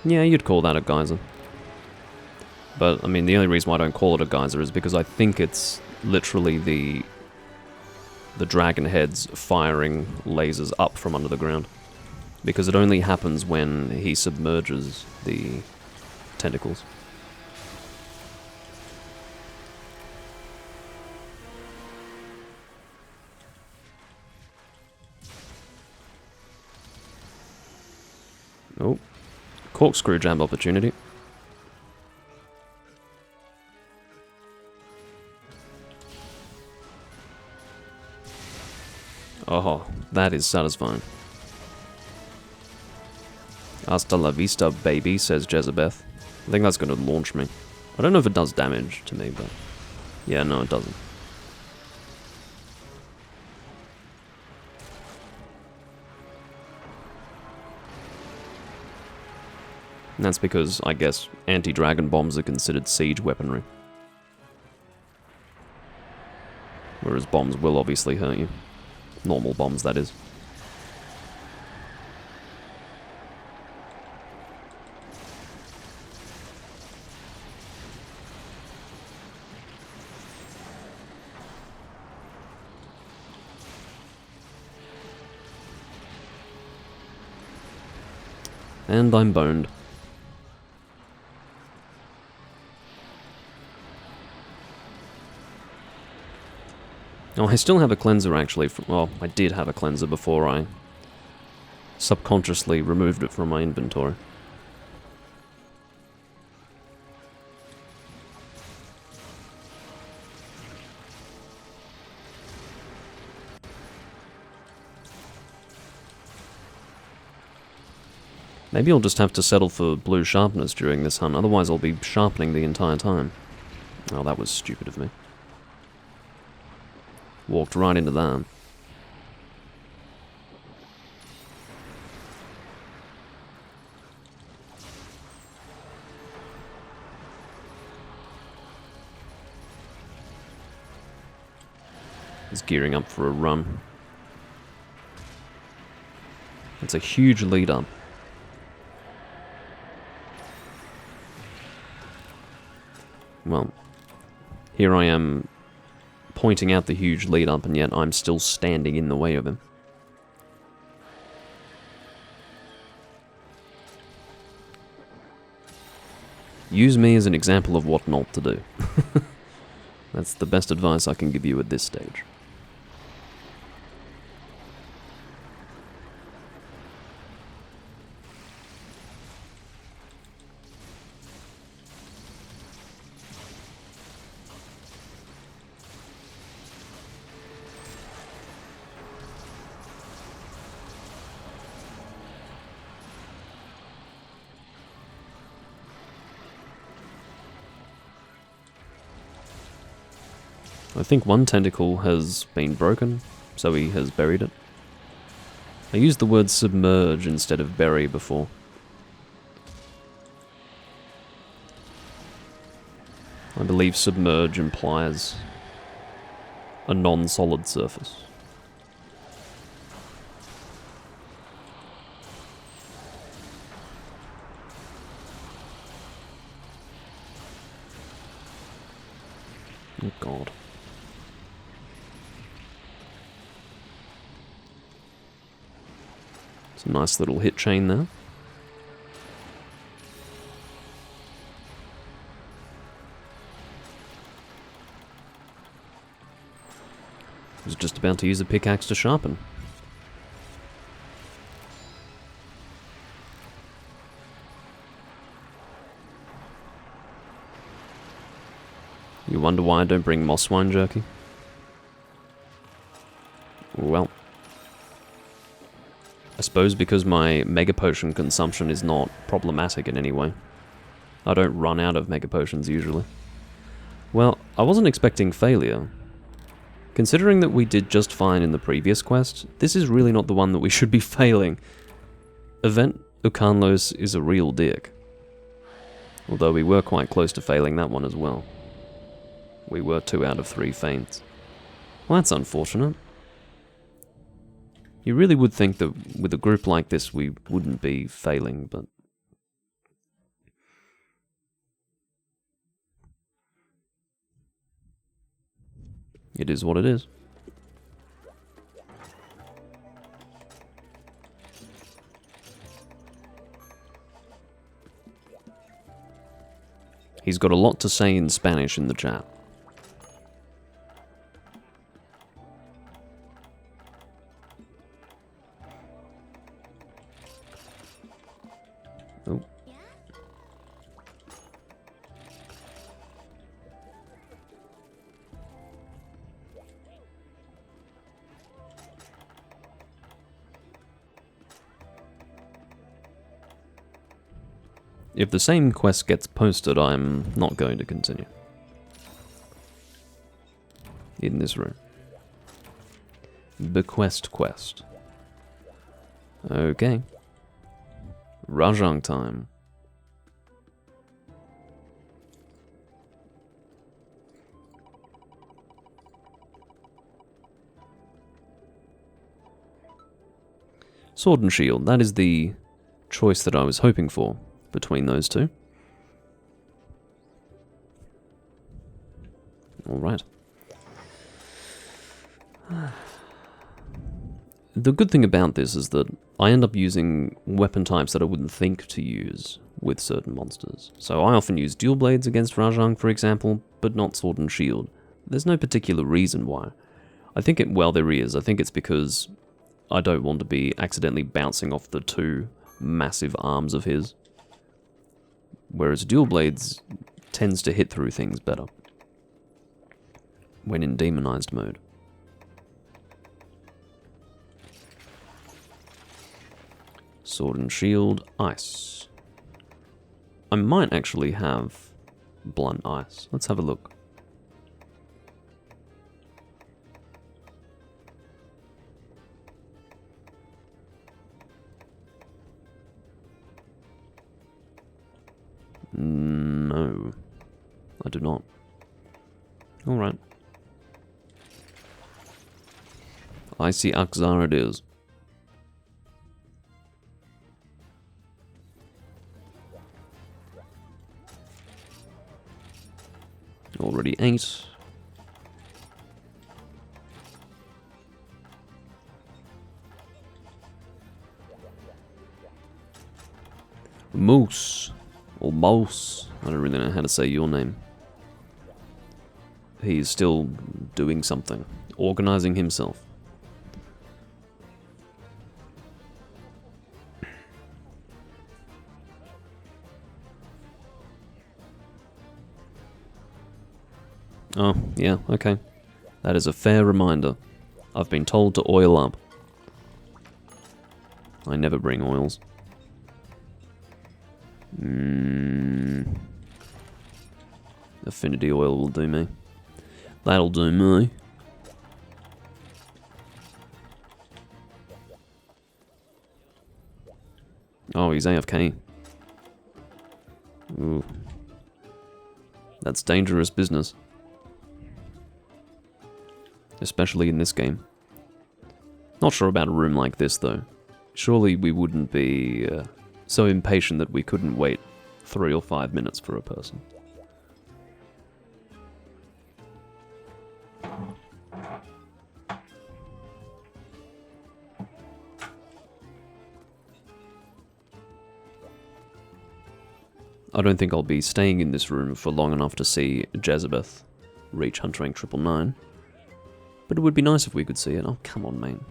Yeah, you'd call that a geyser. But, I mean, the only reason why I don't call it a geyser is because I think it's literally the dragon heads firing lasers up from under the ground. Because it only happens when he submerges the tentacles. Oh. Corkscrew jab opportunity. Oh, that is satisfying. Hasta la vista, baby, says Jezebeth. I think that's going to launch me. I don't know if it does damage to me, but... yeah, no, it doesn't. And that's because, I guess, anti-dragon bombs are considered siege weaponry. Whereas bombs will obviously hurt you. Normal bombs, that is. And I'm boned. Oh, I still have a cleanser actually. Well, I did have a cleanser before I subconsciously removed it from my inventory. Maybe I'll just have to settle for blue sharpness during this hunt, otherwise I'll be sharpening the entire time. Oh, that was stupid of me. Walked right into that. He's gearing up for a run. It's a huge lead up. Well, here I am pointing out the huge lead up, and yet I'm still standing in the way of him. Use me as an example of what not to do. That's the best advice I can give you at this stage. I think one tentacle has been broken, so he has buried it. I used the word submerge instead of bury before. I believe submerge implies a non-solid surface. Oh god. It's a nice little hit chain there. I was just about to use a pickaxe to sharpen. You wonder why I don't bring moss wine jerky? Well, I suppose because my Mega Potion consumption is not problematic in any way. I don't run out of Mega Potions usually. Well, I wasn't expecting failure. Considering that we did just fine in the previous quest, this is really not the one that we should be failing. Event Ukanlos is a real dick. Although we were quite close to failing that one as well. We were 2 out of 3 feints. Well, that's unfortunate. You really would think that with a group like this we wouldn't be failing, but... it is what it is. He's got a lot to say in Spanish in the chat. Oh. If the same quest gets posted, I'm not going to continue. In this room. Bequest quest. Okay. Rajang time. Sword and shield, that is the choice that I was hoping for between those two. Alright. The good thing about this is that I end up using weapon types that I wouldn't think to use with certain monsters. So I often use dual blades against Rajang, for example, but not sword and shield. There's no particular reason why. I think well, there is. I think it's because I don't want to be accidentally bouncing off the two massive arms of his. Whereas dual blades tends to hit through things better when in demonized mode. Sword and shield, ice. I might actually have blunt ice. Let's have a look. No, I do not. Alright. Icy Akzar it is. Already 8. Moose. Or Mouse. I don't really know how to say your name. He's still doing something. Organizing himself. Oh, yeah, okay. That is a fair reminder. I've been told to oil up. I never bring oils. Affinity oil will do me. That'll do me. Oh, he's AFK. Ooh. That's dangerous business. Especially in this game. Not sure about a room like this, though. Surely we wouldn't be so impatient that we couldn't wait 3 or 5 minutes for a person. I don't think I'll be staying in this room for long enough to see Jezebeth reach Hunter rank 999. But it would be nice if we could see it. Oh, come on, man.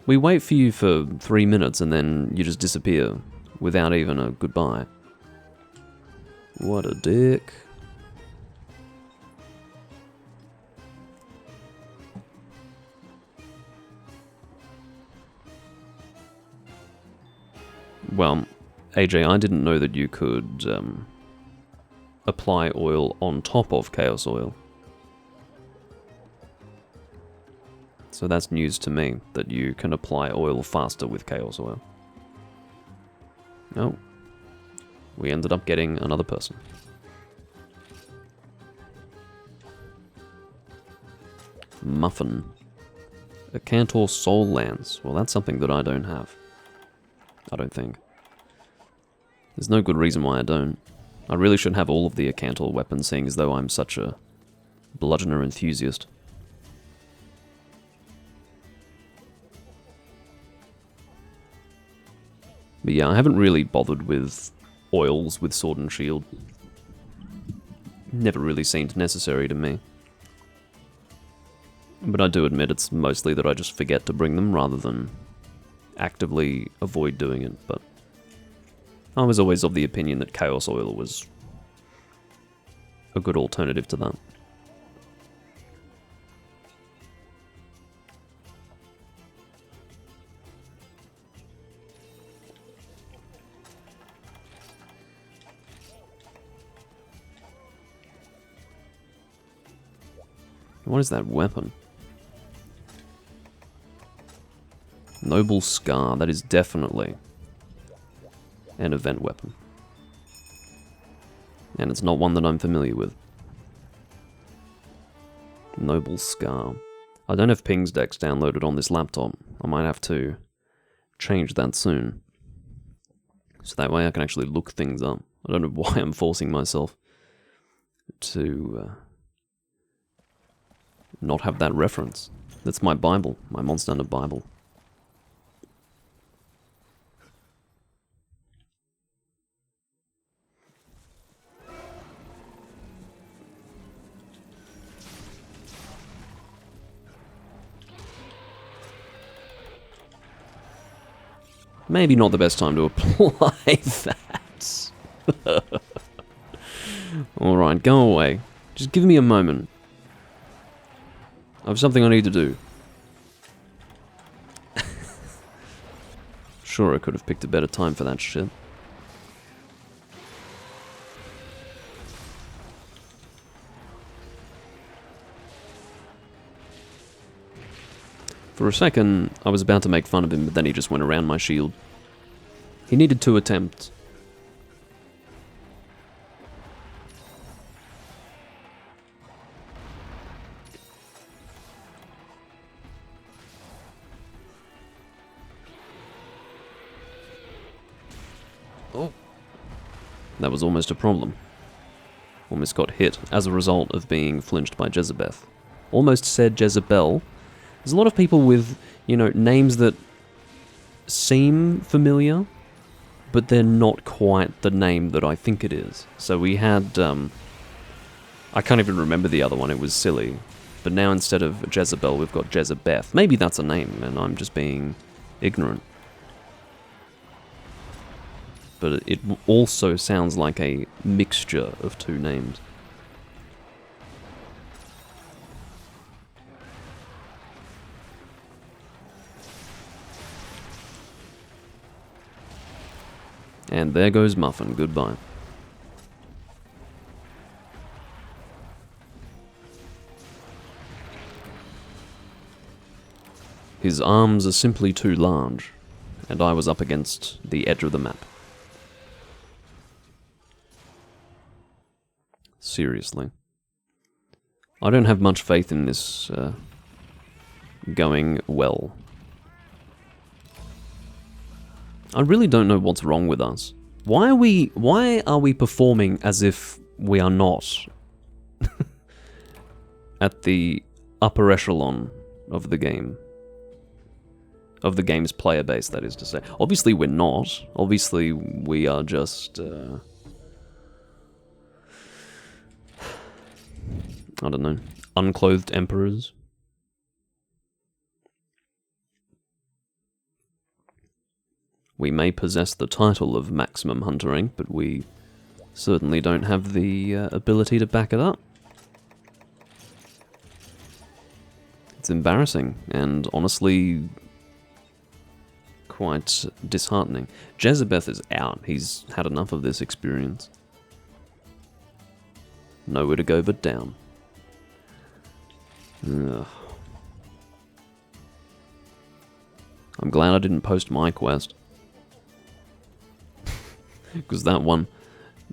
We wait for you for 3 minutes and then you just disappear without even a goodbye. What a dick. Well, AJ, I didn't know that you could apply oil on top of Chaos Oil. So that's news to me, that you can apply oil faster with Chaos Oil. Oh. We ended up getting another person. Muffin. A Cantor Soul Lance. Well, that's something that I don't have. I don't think. There's no good reason why I don't. I really should have all of the Acantor weapons, seeing as though I'm such a bludgeoner enthusiast. But yeah, I haven't really bothered with oils with Sword and Shield. Never really seemed necessary to me. But I do admit it's mostly that I just forget to bring them rather than actively avoid doing it, but I was always of the opinion that Chaos Oil was a good alternative to that. What is that weapon? Noble Scar, that is definitely an event weapon. And it's not one that I'm familiar with. Noble Scar. I don't have Ping's Dex downloaded on this laptop. I might have to change that soon. So that way I can actually look things up. I don't know why I'm forcing myself to not have that reference. That's my Bible, my Monster Hunter Bible. Maybe not the best time to apply that. Alright, go away. Just give me a moment. I have something I need to do. Sure, I could have picked a better time for that shit. For a second, I was about to make fun of him, but then he just went around my shield. He needed 2 attempts. Oh. That was almost a problem. Almost got hit as a result of being flinched by Jezebeth. Almost said Jezebel. There's a lot of people with, you know, names that seem familiar, but they're not quite the name that I think it is. So we had, I can't even remember the other one, it was silly. But now instead of Jezebel, we've got Jezebeth. Maybe that's a name, and I'm just being ignorant. But it also sounds like a mixture of 2 names. And there goes Muffin, goodbye. His arms are simply too large, and I was up against the edge of the map. Seriously. I don't have much faith in this going well. I really don't know what's wrong with us. Why are we performing as if we are not at the upper echelon of the game? Of the game's player base, that is to say. Obviously we're not. Obviously we are just... I don't know. Unclothed emperors. We may possess the title of maximum hunter rank, but we certainly don't have the ability to back it up. It's embarrassing, and honestly, quite disheartening. Jezebeth is out. He's had enough of this experience. Nowhere to go but down. Ugh. I'm glad I didn't post my quest. Because that one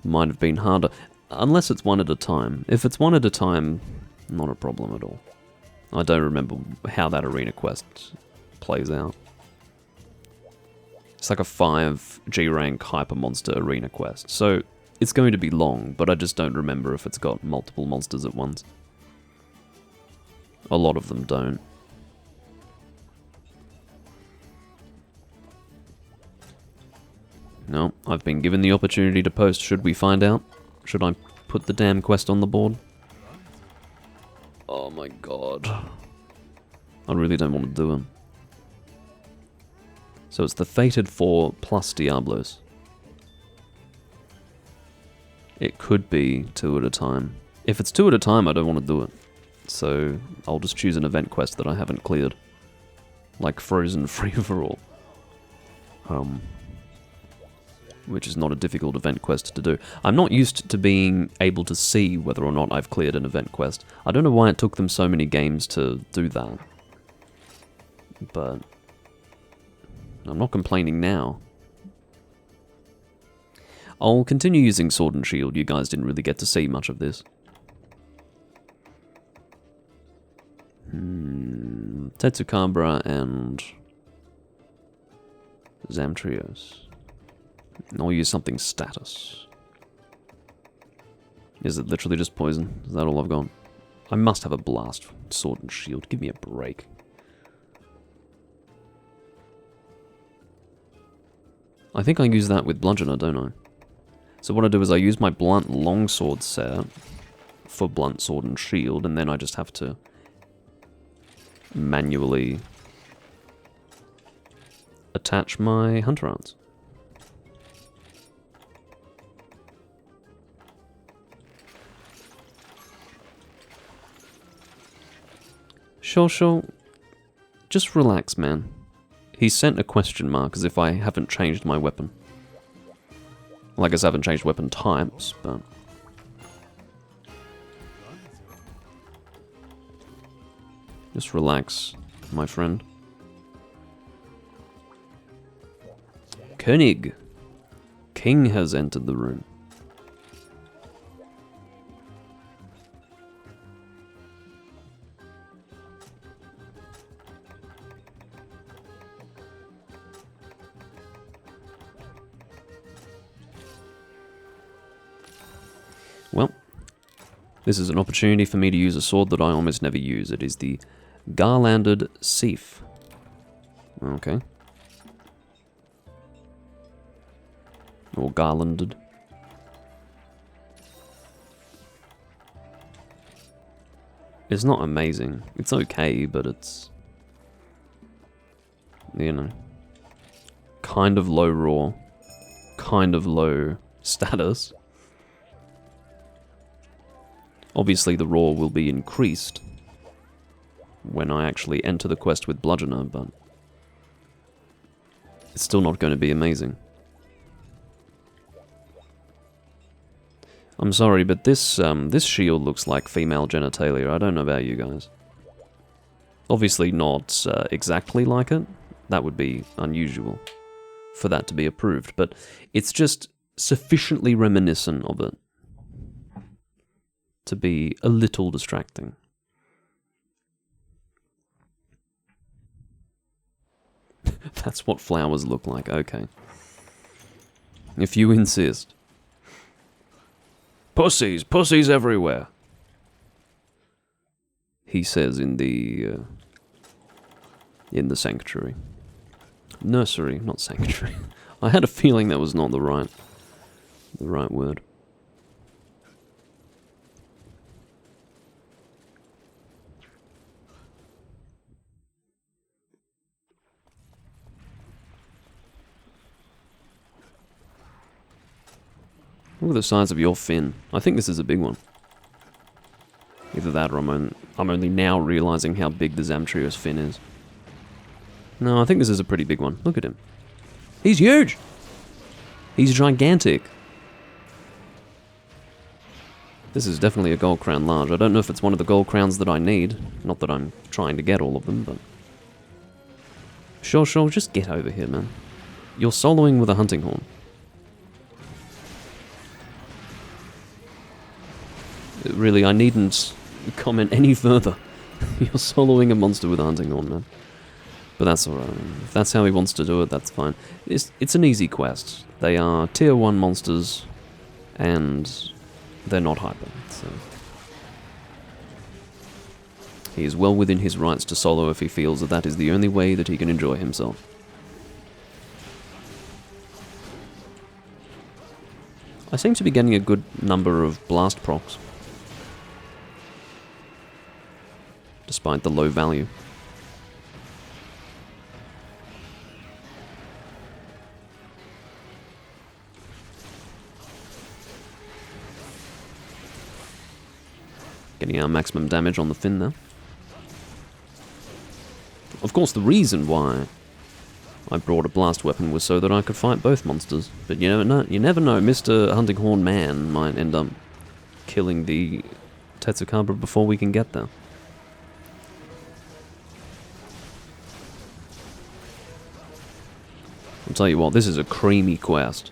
might have been harder. Unless it's one at a time. If it's one at a time, not a problem at all. I don't remember how that arena quest plays out. It's like a 5 G-rank hyper monster arena quest. So it's going to be long, but I just don't remember if it's got multiple monsters at once. A lot of them don't. No, I've been given the opportunity to post. Should we find out? Should I put the damn quest on the board? Oh my god. I really don't want to do it. So it's the Fated 4 plus Diablos. It could be 2 at a time. If it's 2 at a time, I don't want to do it. So I'll just choose an event quest that I haven't cleared. Like Frozen Free-for-All. Which is not a difficult event quest to do. I'm not used to being able to see whether or not I've cleared an event quest. I don't know why it took them so many games to do that. But I'm not complaining now. I'll continue using Sword and Shield. You guys didn't really get to see much of this. Tetsukabra and Zamtrios. I'll use something status. Is it literally just poison? Is that all I've got? I must have a blast. Sword and Shield. Give me a break. I think I use that with Bludgeoner, don't I? So what I do is I use my Blunt Longsword set for Blunt Sword and Shield, and then I just have to manually attach my hunter arts. Sure. Just relax, man. He sent a question mark as if I haven't changed my weapon. Well, I guess I haven't changed weapon types, but... Just relax, my friend. König! King has entered the room. Well, this is an opportunity for me to use a sword that I almost never use. It is the Garlanded Seif. Okay. Or garlanded. It's not amazing. It's okay, but it's... you know... kind of low raw. Kind of low status. Obviously the raw will be increased when I actually enter the quest with Bludgeoner, but... it's still not going to be amazing. I'm sorry, but this shield looks like female genitalia. I don't know about you guys. Obviously not exactly like it. That would be unusual for that to be approved, but it's just sufficiently reminiscent of it to be a little distracting. That's what flowers look like, okay. If you insist. Pussies everywhere, he says in the sanctuary. Nursery, not sanctuary. I had a feeling that was not the right word. Look at the size of your fin. I think this is a big one. Either that or I'm only now realizing how big the Zamtrio's fin is. No, I think this is a pretty big one. Look at him. He's huge! He's gigantic. This is definitely a gold crown large. I don't know if it's one of the gold crowns that I need. Not that I'm trying to get all of them, but... Sure, just get over here, man. You're soloing with a hunting horn. Really, I needn't comment any further. You're soloing a monster with a hunting horn, man. But that's alright. If that's how he wants to do it, that's fine. It's an easy quest. They are tier 1 monsters, and they're not hyper, so... he is well within his rights to solo if he feels that that is the only way that he can enjoy himself. I seem to be getting a good number of blast procs, despite the low value. Getting our maximum damage on the fin there. Of course, the reason why I brought a blast weapon was so that I could fight both monsters. But you never know, Mr. Hunting Horn Man might end up killing the Tetsukabra before we can get there. I'll tell you what, this is a creamy quest.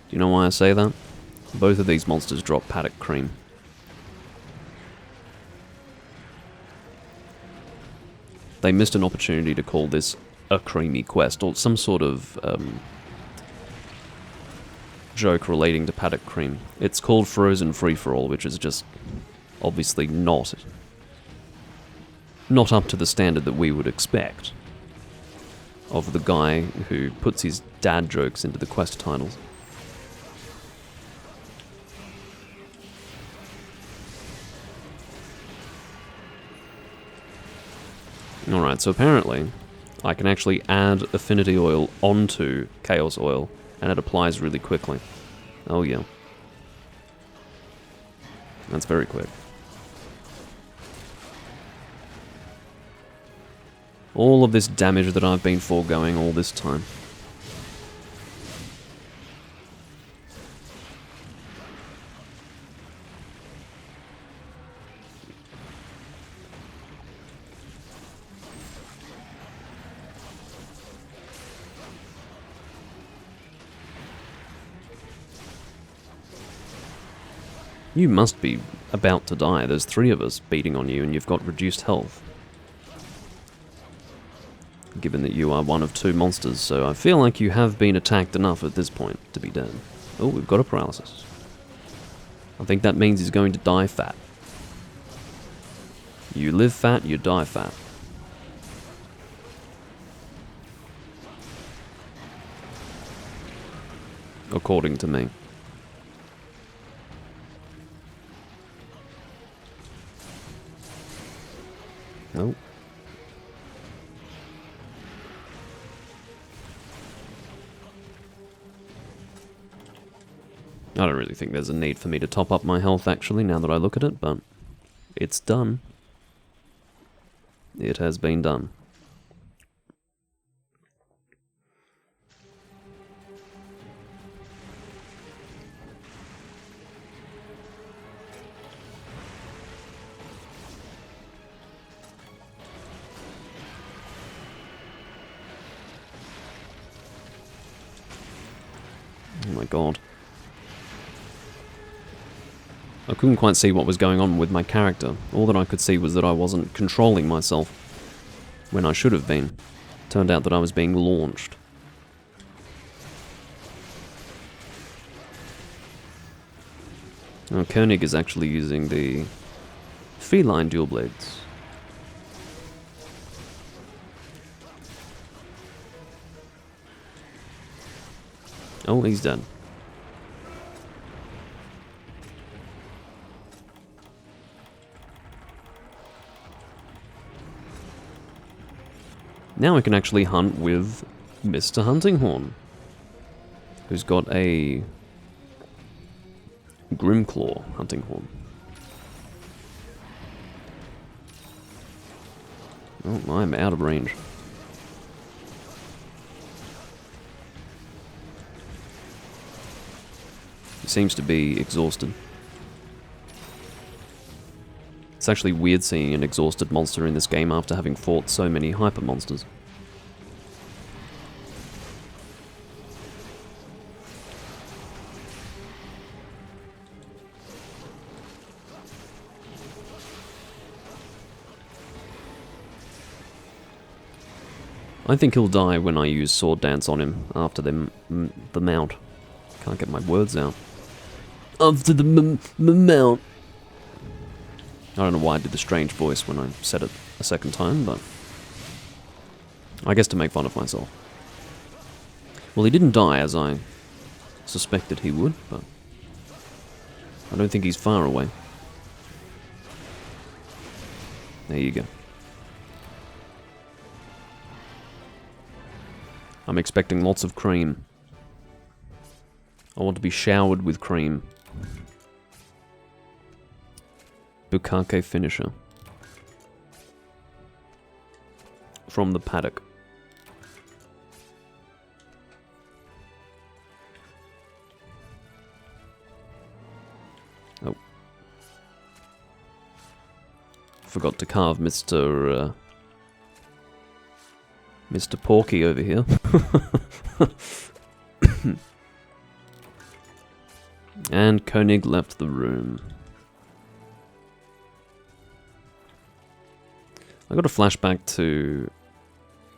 Do you know why I say that? Both of these monsters drop paddock cream. They missed an opportunity to call this a creamy quest, or some sort of joke relating to paddock cream. It's called Frozen Free-for-All, which is just obviously not up to the standard that we would expect of the guy who puts his dad jokes into the quest titles. Alright, so apparently I can actually add affinity oil onto chaos oil, and it applies really quickly. Oh yeah. That's very quick. All of this damage that I've been foregoing all this time. You must be about to die. There's 3 of us beating on you and you've got reduced health. Given that you are one of 2 monsters, so I feel like you have been attacked enough at this point to be dead. Oh, we've got a paralysis. I think that means he's going to die fat. You live fat, you die fat. According to me. Nope. I don't really think there's a need for me to top up my health, actually, now that I look at it, but it's done. It has been done. Oh my god. I couldn't quite see what was going on with my character. All that I could see was that I wasn't controlling myself when I should have been. Turned out that I was being launched. Now, Koenig is actually using the feline dual blades. Oh, he's dead. Now I can actually hunt with Mr. Hunting Horn, who's got a Grimclaw Hunting Horn. Oh, I'm out of range. He seems to be exhausted. It's actually weird seeing an exhausted monster in this game after having fought so many hyper monsters. I think he'll die when I use Sword Dance on him after the mount. Can't get my words out. After the mount. I don't know why I did the strange voice when I said it a second time, but I guess to make fun of myself. Well, he didn't die as I suspected he would, but I don't think he's far away. There you go. I'm expecting lots of cream. I want to be showered with cream. Bukake finisher. From the paddock. Oh. Forgot to carve Mr. Mr. Porky over here. And Koenig left the room. I got a flashback to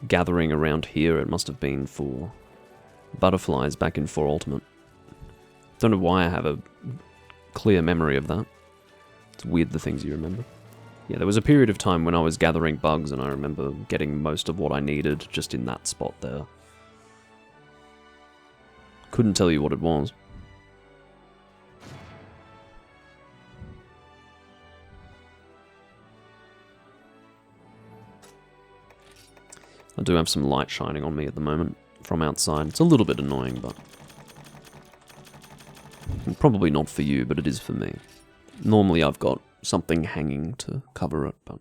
gathering around here. It must have been for butterflies back in 4 Ultimate. Don't know why I have a clear memory of that. It's weird the things you remember. Yeah, there was a period of time when I was gathering bugs and I remember getting most of what I needed just in that spot there. Couldn't tell you what it was. I do have some light shining on me at the moment from outside. It's a little bit annoying, but probably not for you, but it is for me. Normally I've got something hanging to cover it, but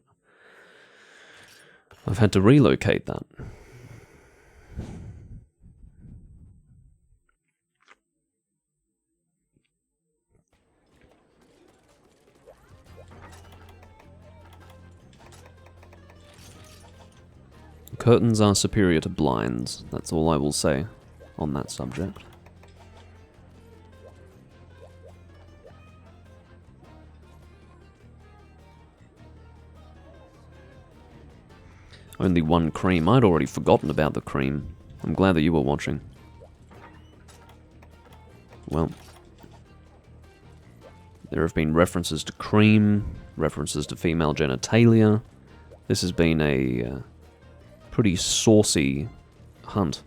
I've had to relocate that. Curtains are superior to blinds, that's all I will say on that subject. Only one cream. I'd already forgotten about the cream. I'm glad that you were watching. Well, there have been references to cream, references to female genitalia. This has been a pretty saucy hunt.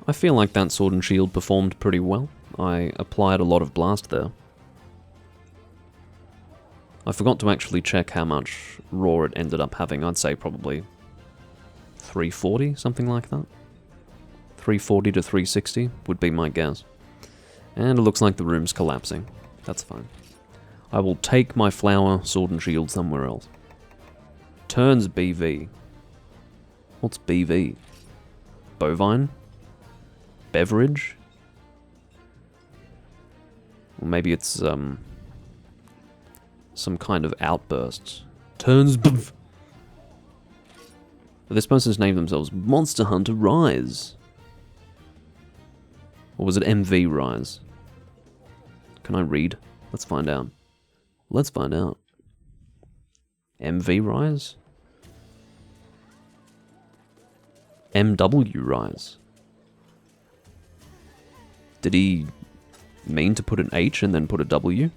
I feel like that sword and shield performed pretty well. I applied a lot of blast there. I forgot to actually check how much raw it ended up having. I'd say probably 340, something like that. 340 to 360 would be my guess. And it looks like the room's collapsing. That's fine. I will take my flower, sword and shield somewhere else. Turns BV. What's BV? Bovine? Beverage? Or maybe it's some kind of outbursts. Turns BV. They're supposed to name themselves Monster Hunter Rise. Or was it MV Rise? Can I read? Let's find out. Let's find out. MV Rise? MW Rise? Did he mean to put an H and then put a W?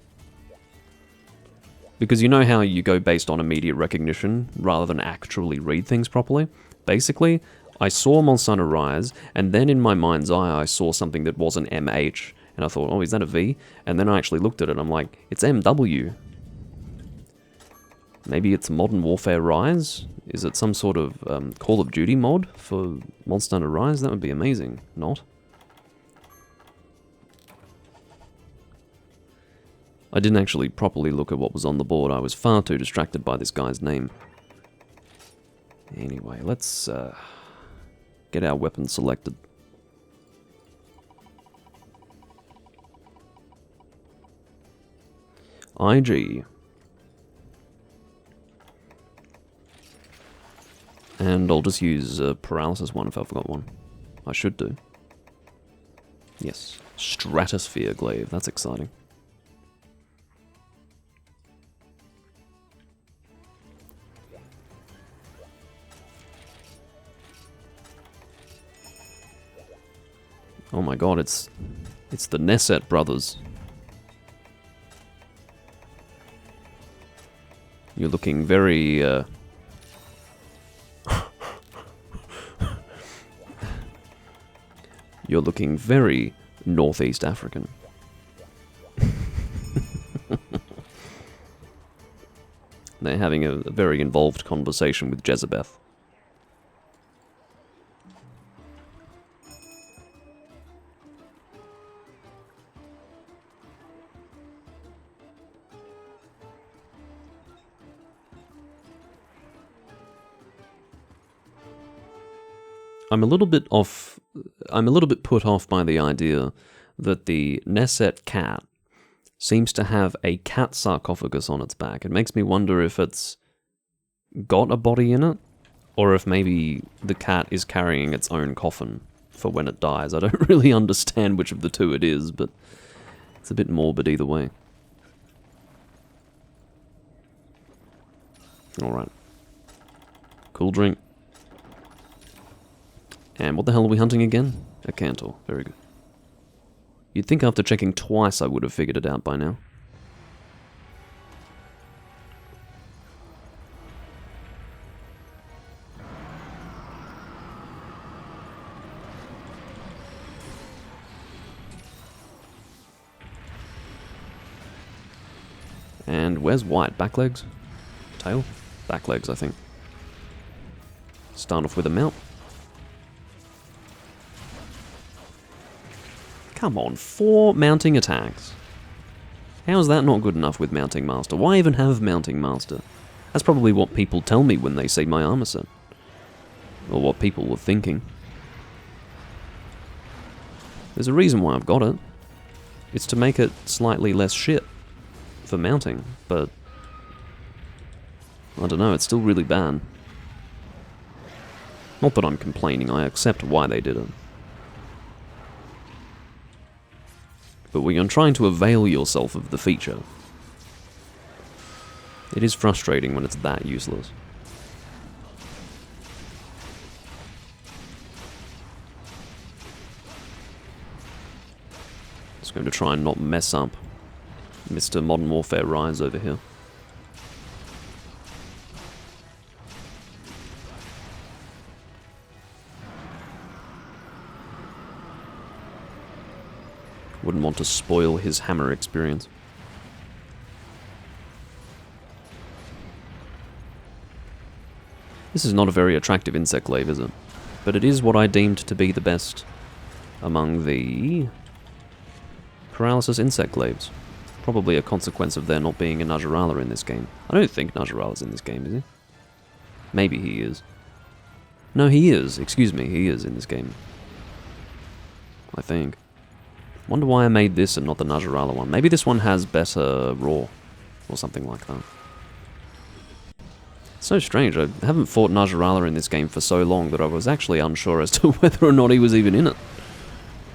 Because you know how you go based on immediate recognition rather than actually read things properly? Basically, I saw Monster Hunter Rise, and then in my mind's eye I saw something that wasn't MH, and I thought, oh, is that a V? And then I actually looked at it and I'm like, it's MW. Maybe it's Modern Warfare Rise? Is it some sort of Call of Duty mod for Monster Hunter Rise? That would be amazing. Not? I didn't actually properly look at what was on the board. I was far too distracted by this guy's name. Anyway, let's get our weapon selected. IG. And I'll just use a paralysis one if I've got one. I should do. Yes. Stratosphere Glaive. That's exciting. Oh my god, it's the Nesset brothers. You're looking very, You're looking very Northeast African. They're having a very involved conversation with Jezebeth. I'm a little bit put off by the idea that the Nesset cat seems to have a cat sarcophagus on its back. It makes me wonder if it's got a body in it, or if maybe the cat is carrying its own coffin for when it dies. I don't really understand which of the two it is, but it's a bit morbid either way. Alright. Cool drink. And what the hell are we hunting again? A Cantor. Very good. You'd think after checking twice I would have figured it out by now. And where's white? Back legs? Tail? Back legs, I think. Start off with a mount. Come on, 4 mounting attacks. How is that not good enough with Mounting Master? Why even have Mounting Master? That's probably what people tell me when they see my armor set. Or what people were thinking. There's a reason why I've got it. It's to make it slightly less shit for mounting, but I don't know, it's still really bad. Not that I'm complaining, I accept why they did it. But when you're trying to avail yourself of the feature, it is frustrating when it's that useless. Just going to try and not mess up Mr. Modern Warfare Rise over here. Wouldn't want to spoil his hammer experience. This is not a very attractive insect glaive, is it? But it is what I deemed to be the best among the paralysis insect glaives. Probably a consequence of there not being a Najarala in this game. I don't think Najarala's in this game, is he? Maybe he is. No, he is. Excuse me, he is in this game. I think. Wonder why I made this and not the Najarala one. Maybe this one has better raw, or something like that. It's so strange, I haven't fought Najarala in this game for so long that I was actually unsure as to whether or not he was even in it.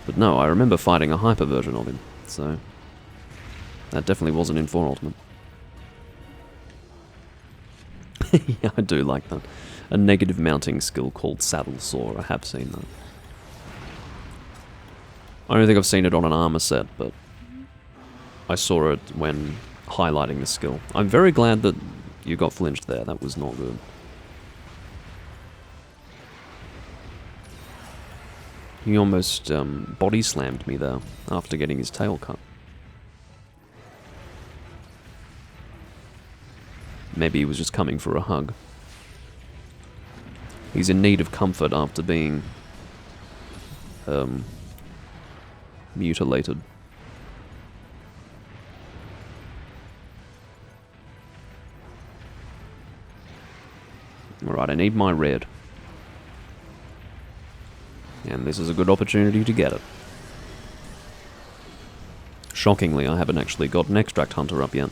But no, I remember fighting a hyper version of him, so that definitely wasn't in 4 Ultimate. Yeah, I do like that. A negative mounting skill called Saddle Saw, I have seen that. I don't think I've seen it on an armor set, but I saw it when highlighting the skill. I'm very glad that you got flinched there, that was not good. He almost body slammed me there after getting his tail cut. Maybe he was just coming for a hug. He's in need of comfort after being mutilated. Alright, I need my red. And this is a good opportunity to get it. Shockingly, I haven't actually got an Extract Hunter up yet.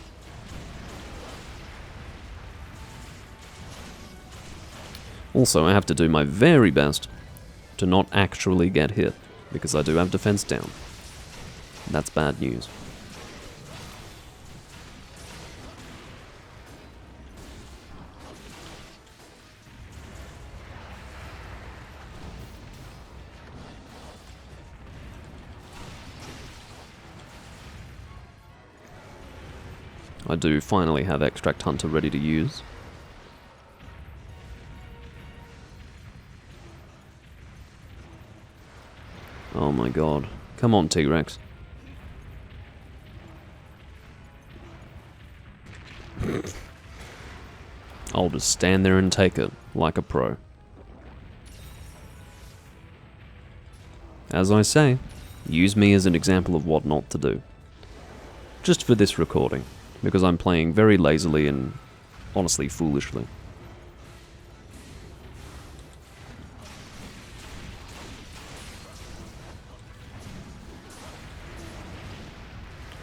Also, I have to do my very best to not actually get hit, because I do have defense down. That's bad news. I do finally have Extract Hunter ready to use. Oh my god. Come on, T-Rex. I'll just stand there and take it, like a pro. As I say, use me as an example of what not to do. Just for this recording, because I'm playing very lazily and honestly foolishly.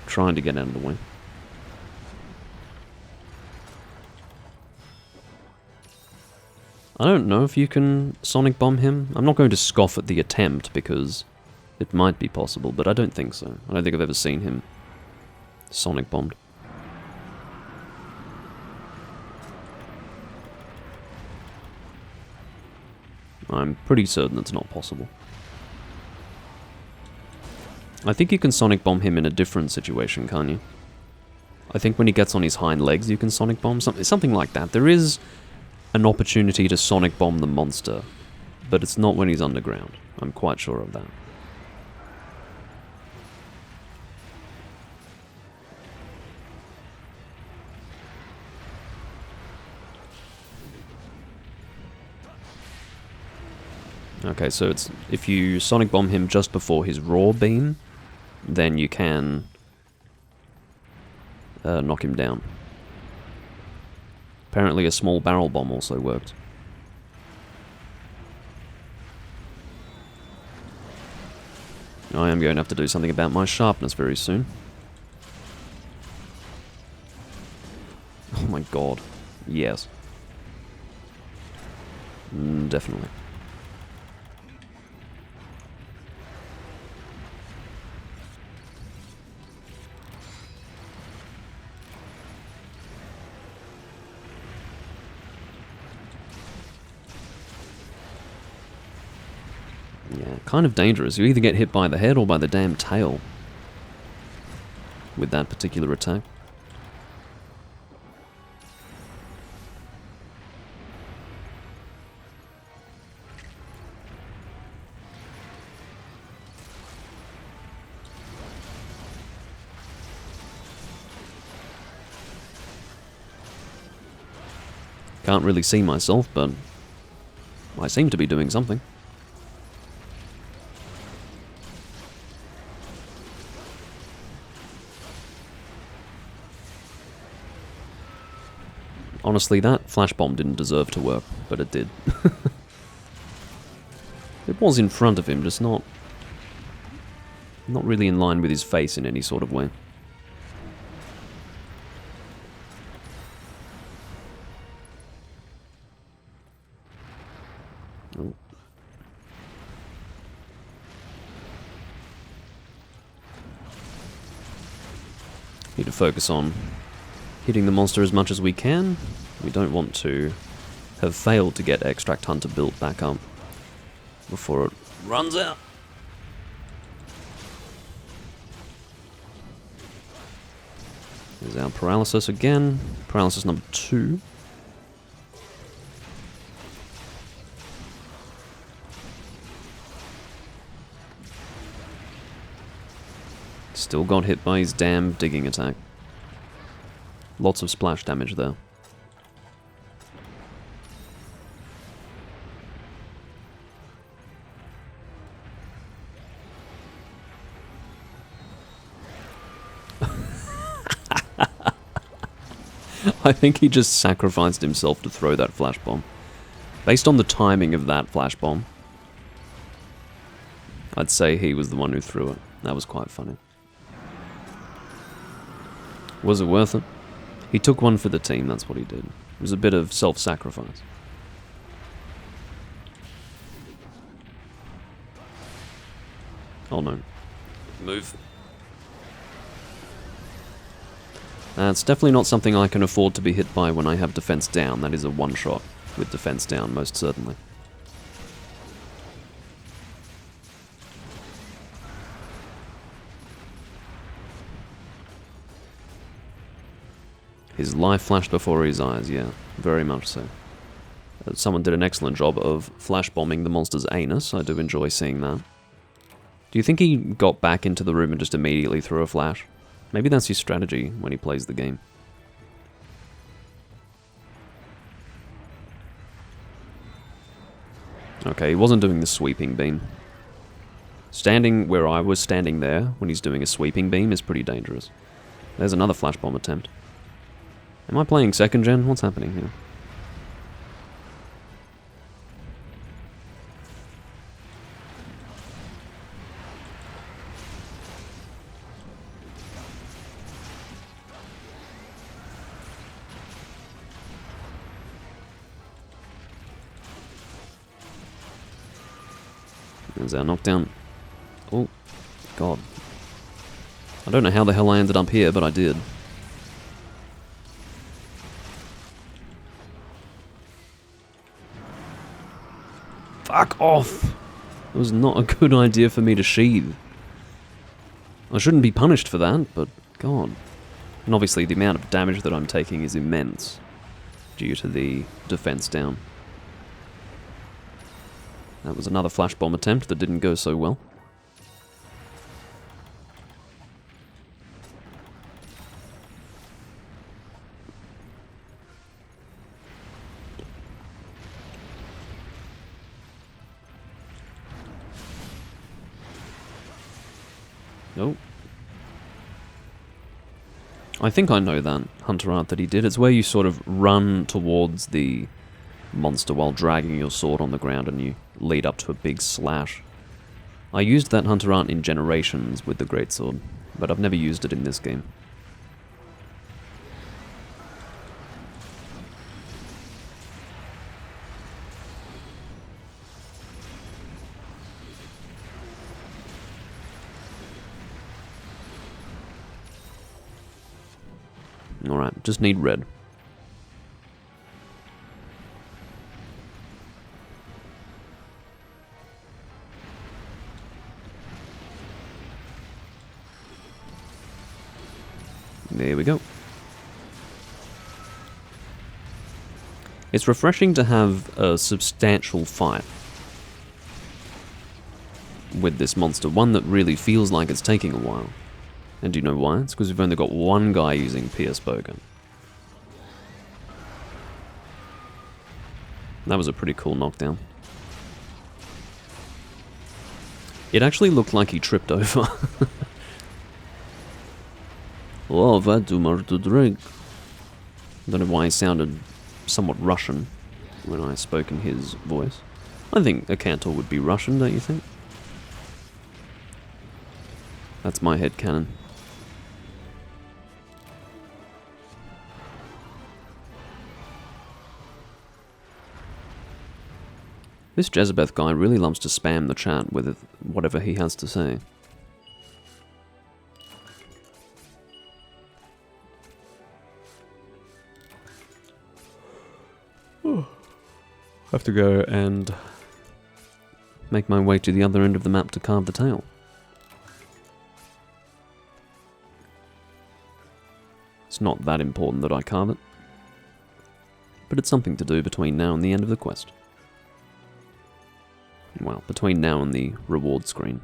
Trying to get out of the way. I don't know if you can Sonic Bomb him. I'm not going to scoff at the attempt because it might be possible, but I don't think so. I don't think I've ever seen him Sonic Bombed. I'm pretty certain it's not possible. I think you can Sonic Bomb him in a different situation, can't you? I think when he gets on his hind legs you can Sonic Bomb, something like that. There is an opportunity to Sonic Bomb the monster, but it's not when he's underground. I'm quite sure of that. Okay, so it's if you Sonic Bomb him just before his Raw Beam, then you can knock him down. Apparently a small barrel bomb also worked. I am going to have to do something about my sharpness very soon. Oh my god. Yes. Definitely. Yeah, kind of dangerous. You either get hit by the head or by the damn tail with that particular attack. Can't really see myself, but I seem to be doing something. Honestly, that flash bomb didn't deserve to work, but it did. It was in front of him, just not really in line with his face in any sort of way. Oh. Need to focus on hitting the monster as much as we can. We don't want to have failed to get Extract Hunter built back up before it runs out. There's our paralysis again. Paralysis number 2. Still got hit by his damn digging attack. Lots of splash damage there. I think he just sacrificed himself to throw that flash bomb. Based on the timing of that flash bomb, I'd say he was the one who threw it. That was quite funny. Was it worth it? He took one for the team, that's what he did. It was a bit of self-sacrifice. Oh no. Move. That's definitely not something I can afford to be hit by when I have defense down. That is a one-shot with defense down, most certainly. His life flashed before his eyes, yeah, very much so. Someone did an excellent job of flash bombing the monster's anus. I do enjoy seeing that. Do you think he got back into the room and just immediately threw a flash? Maybe that's his strategy when he plays the game. Okay, he wasn't doing the sweeping beam. Standing where I was standing there when he's doing a sweeping beam is pretty dangerous. There's another flash bomb attempt. Am I playing second gen? What's happening here? There's our knockdown. Oh, God. I don't know how the hell I ended up here, but I did. Fuck off! It was not a good idea for me to sheathe. I shouldn't be punished for that, but God. And obviously the amount of damage that I'm taking is immense due to the defense down. That was another flash bomb attempt that didn't go so well. I think I know that hunter art that he did. It's where you sort of run towards the monster while dragging your sword on the ground and you lead up to a big slash. I used that hunter art in Generations with the greatsword, but I've never used it in this game. Alright, just need red. There we go. It's refreshing to have a substantial fight with this monster, one that really feels like it's taking a while. And do you know why? It's because we've only got one guy using Pierce Bogan. That was a pretty cool knockdown. It actually looked like he tripped over. Oh, I've had too much to drink. Don't know why he sounded somewhat Russian when I spoke in his voice. I think a Cantor would be Russian, don't you think? That's my headcanon. This Jezebeth guy really loves to spam the chat with whatever he has to say. Have to go and make my way to the other end of the map to carve the tail. It's not that important that I carve it, but it's something to do between now and the end of the quest. Well, between now and the reward screen.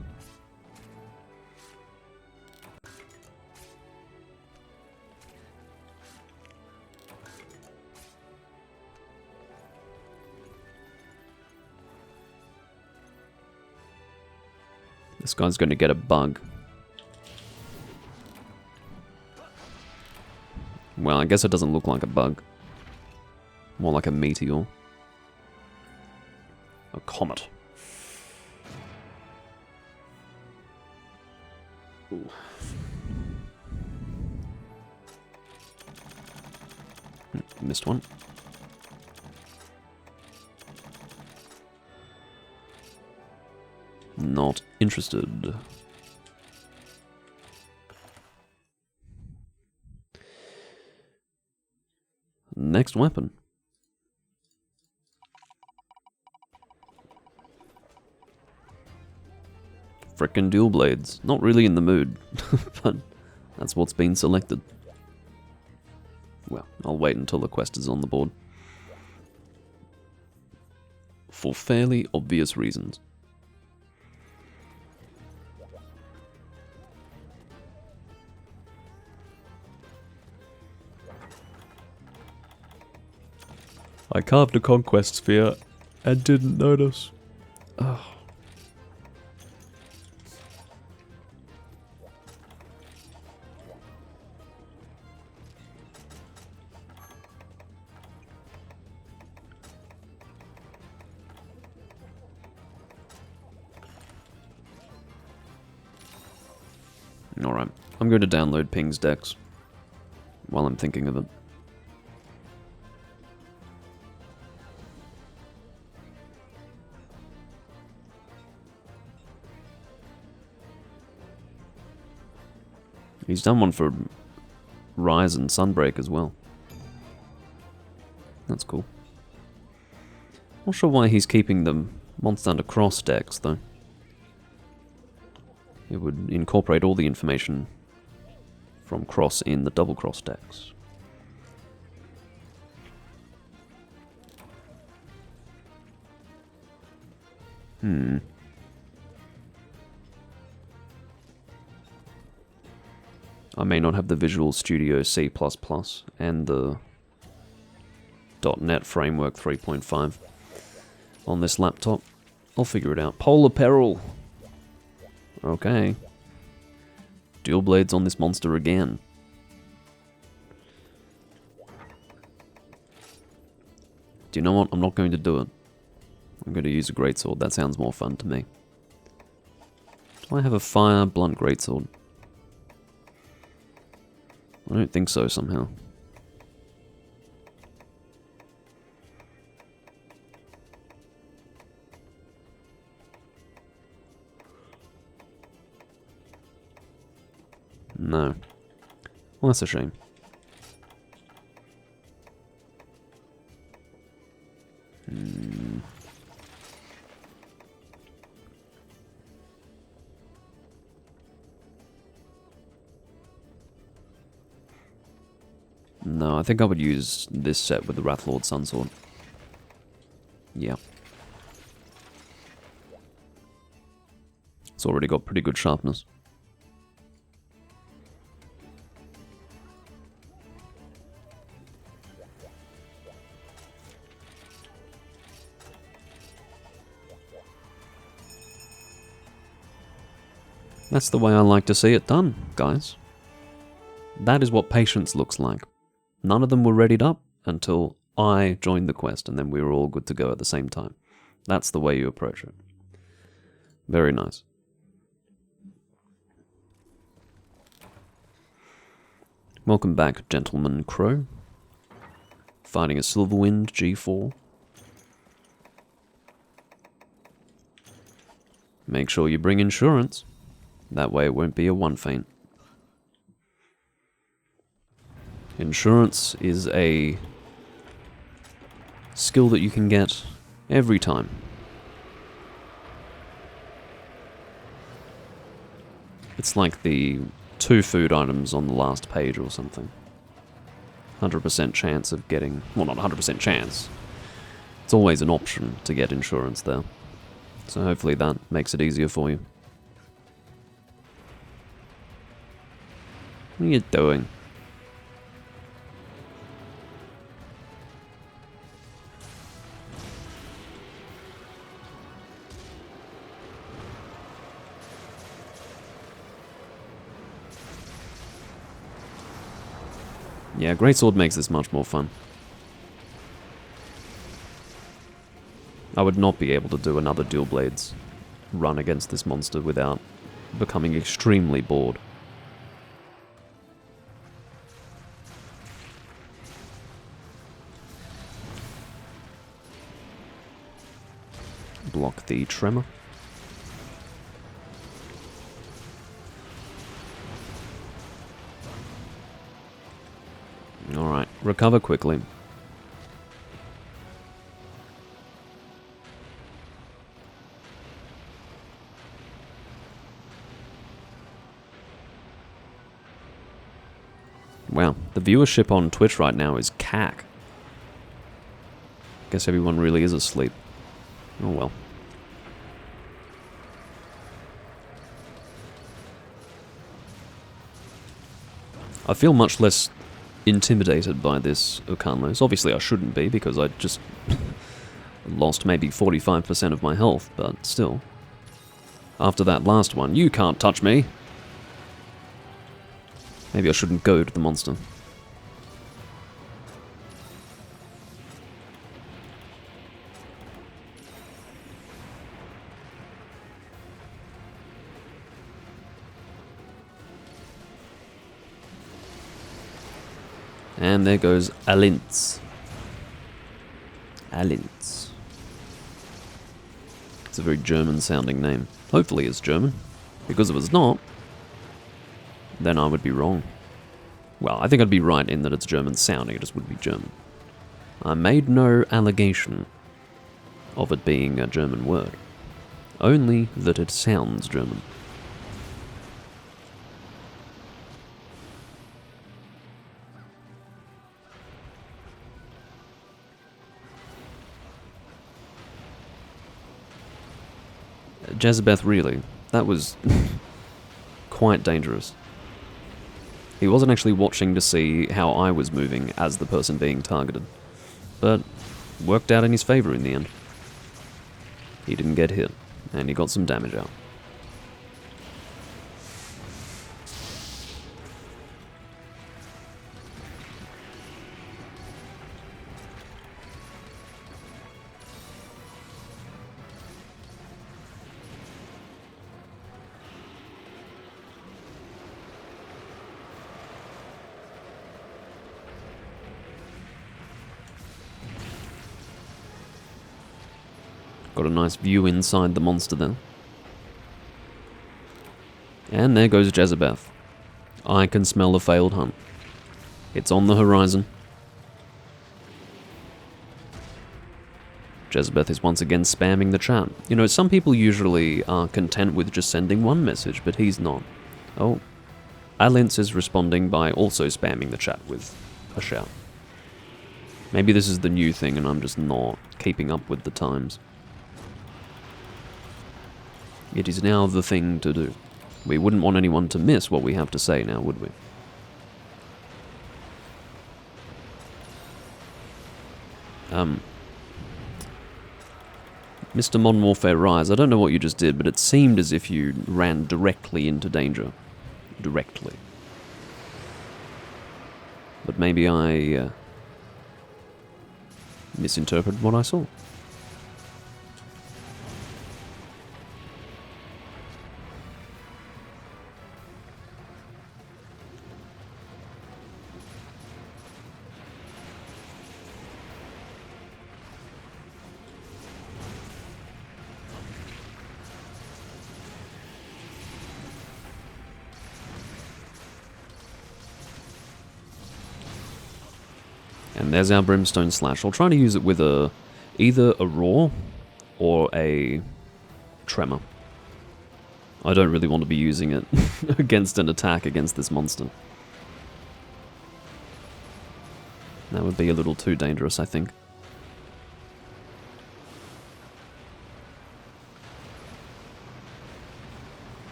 This guy's going to get a bug. Well, I guess it doesn't look like a bug. More like a meteor. A comet. Ooh. Missed one. Not interested. Next weapon. Frickin' dual blades. Not really in the mood, but that's what's been selected. Well, I'll wait until the quest is on the board. For fairly obvious reasons. I carved a conquest sphere and didn't notice. Oh. Alright, I'm going to download Ping's decks while I'm thinking of it. He's done one for Rise and Sunbreak as well. That's cool. Not sure why he's keeping the Monster Hunter Cross decks, though. It would incorporate all the information from Cross in the Double Cross decks. I may not have the Visual Studio C++ and the .NET Framework 3.5 on this laptop. I'll figure it out. Polar Peril! Okay. Dual blades on this monster again. Do you know what? I'm not going to do it. I'm going to use a greatsword. That sounds more fun to me. Do I have a fire blunt greatsword? I don't think so somehow. No. Well, that's a shame. No, I think I would use this set with the Wrathlord Sunsword. Yeah. It's already got pretty good sharpness. That's the way I like to see it done, guys. That is what patience looks like. None of them were readied up until I joined the quest, and then we were all good to go at the same time. That's the way you approach it. Very nice. Welcome back, Gentleman Crow. Fighting a Silverwind G4. Make sure you bring insurance. That way it won't be a one feint. Insurance is a skill that you can get every time. It's like the 2 food items on the last page or something. 100% chance of getting... Well, not 100% chance. It's always an option to get insurance there. So hopefully that makes it easier for you. What are you doing? Yeah, Greatsword makes this much more fun. I would not be able to do another Dual Blades run against this monster without becoming extremely bored. Block the Tremor. Alright, recover quickly. Wow, the viewership on Twitch right now is cack. Guess everyone really is asleep. Oh well. I feel much less intimidated by this Ukanlos. Obviously I shouldn't be, because I just lost maybe 45% of my health, but still. After that last one, you can't touch me! Maybe I shouldn't go to the monster. And there goes Alintz. Alintz. It's a very German sounding name. Hopefully it's German. Because if it's not, then I would be wrong. Well, I think I'd be right in that it's German sounding, it just wouldn't be German. I made no allegation of it being a German word. Only that it sounds German. Jezebeth, really? That was quite dangerous. He wasn't actually watching to see how I was moving as the person being targeted, but worked out in his favor in the end. He didn't get hit, and he got some damage out. Got a nice view inside the monster then. And there goes Jezebeth. I can smell the failed hunt. It's on the horizon. Jezebeth is once again spamming the chat. You know, some people usually are content with just sending one message, but he's not. Oh, Alintz is responding by also spamming the chat with a shout. Maybe this is the new thing and I'm just not keeping up with the times. It is now the thing to do. We wouldn't want anyone to miss what we have to say now, would we? Mr. Modern Warfare Rise, I don't know what you just did, but it seemed as if you ran directly into danger. Directly. But maybe I misinterpreted what I saw. And there's our Brimstone Slash. I'll try to use it with either a Roar or a Tremor. I don't really want to be using it against an attack against this monster. That would be a little too dangerous, I think.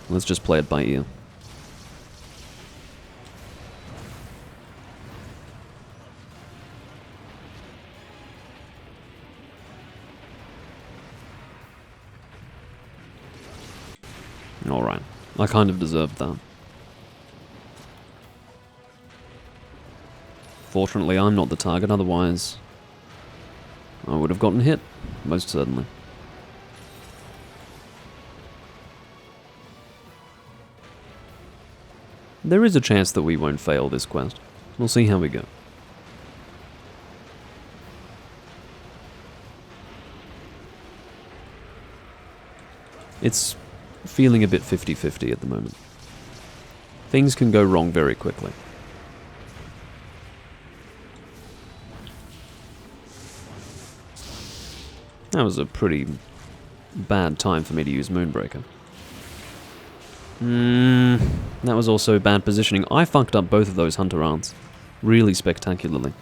Let's just play it by ear. Alright, I kind of deserved that. Fortunately, I'm not the target, otherwise I would have gotten hit, most certainly. There is a chance that we won't fail this quest. We'll see how we go. It's feeling a bit 50-50 at the moment. Things can go wrong very quickly. That was a pretty bad time for me to use Moonbreaker. That was also bad positioning. I fucked up both of those Hunter Ants really spectacularly.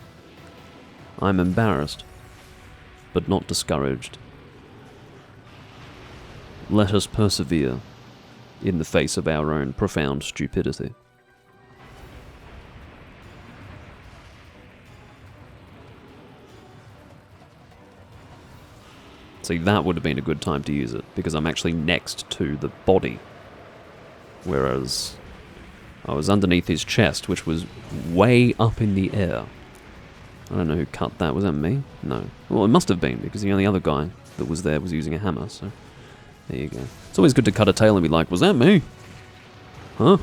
I'm embarrassed, but not discouraged. Let us persevere in the face of our own profound stupidity. See, that would have been a good time to use it, because I'm actually next to the body. Whereas I was underneath his chest, which was way up in the air. I don't know who cut that. Was that me? No. Well, it must have been, because the only other guy that was there was using a hammer, so there you go. It's always good to cut a tail and be like, was that me? Huh?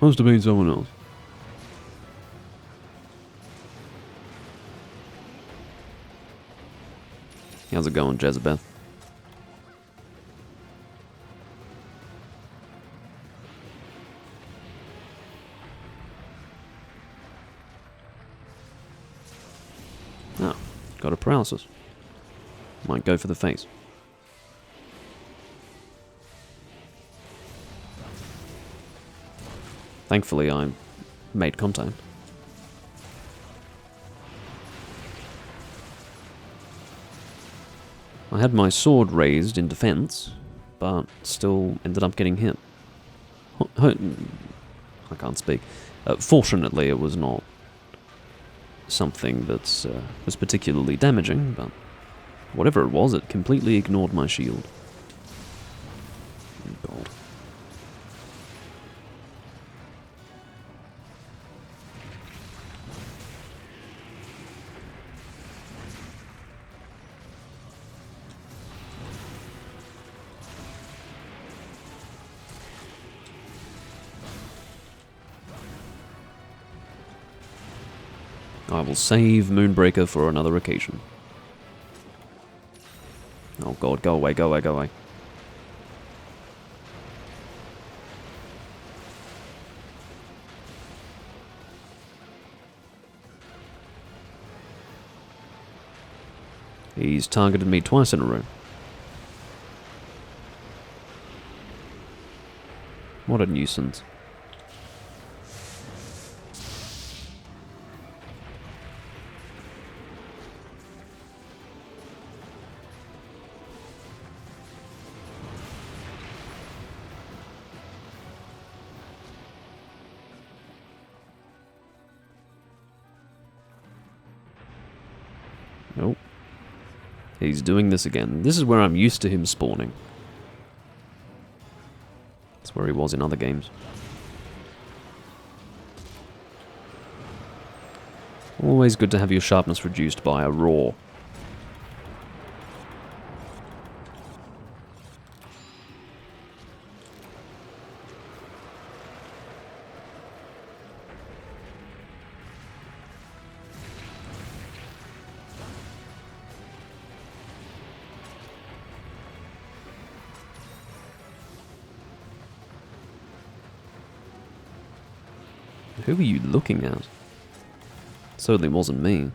Must have been someone else. How's it going, Jezebeth? Oh, got a paralysis. Might go for the face. Thankfully, I made contact. I had my sword raised in defense, but still ended up getting hit. I can't speak. Fortunately, it was not something that was particularly damaging, but whatever it was, it completely ignored my shield. God. I will save Moonbreaker for another occasion. Oh god, go away, go away, go away. He's targeted me twice in a row. What a nuisance. Nope. He's doing this again. This is where I'm used to him spawning. That's where he was in other games. Always good to have your sharpness reduced by a roar. Who are you looking at? Certainly wasn't me.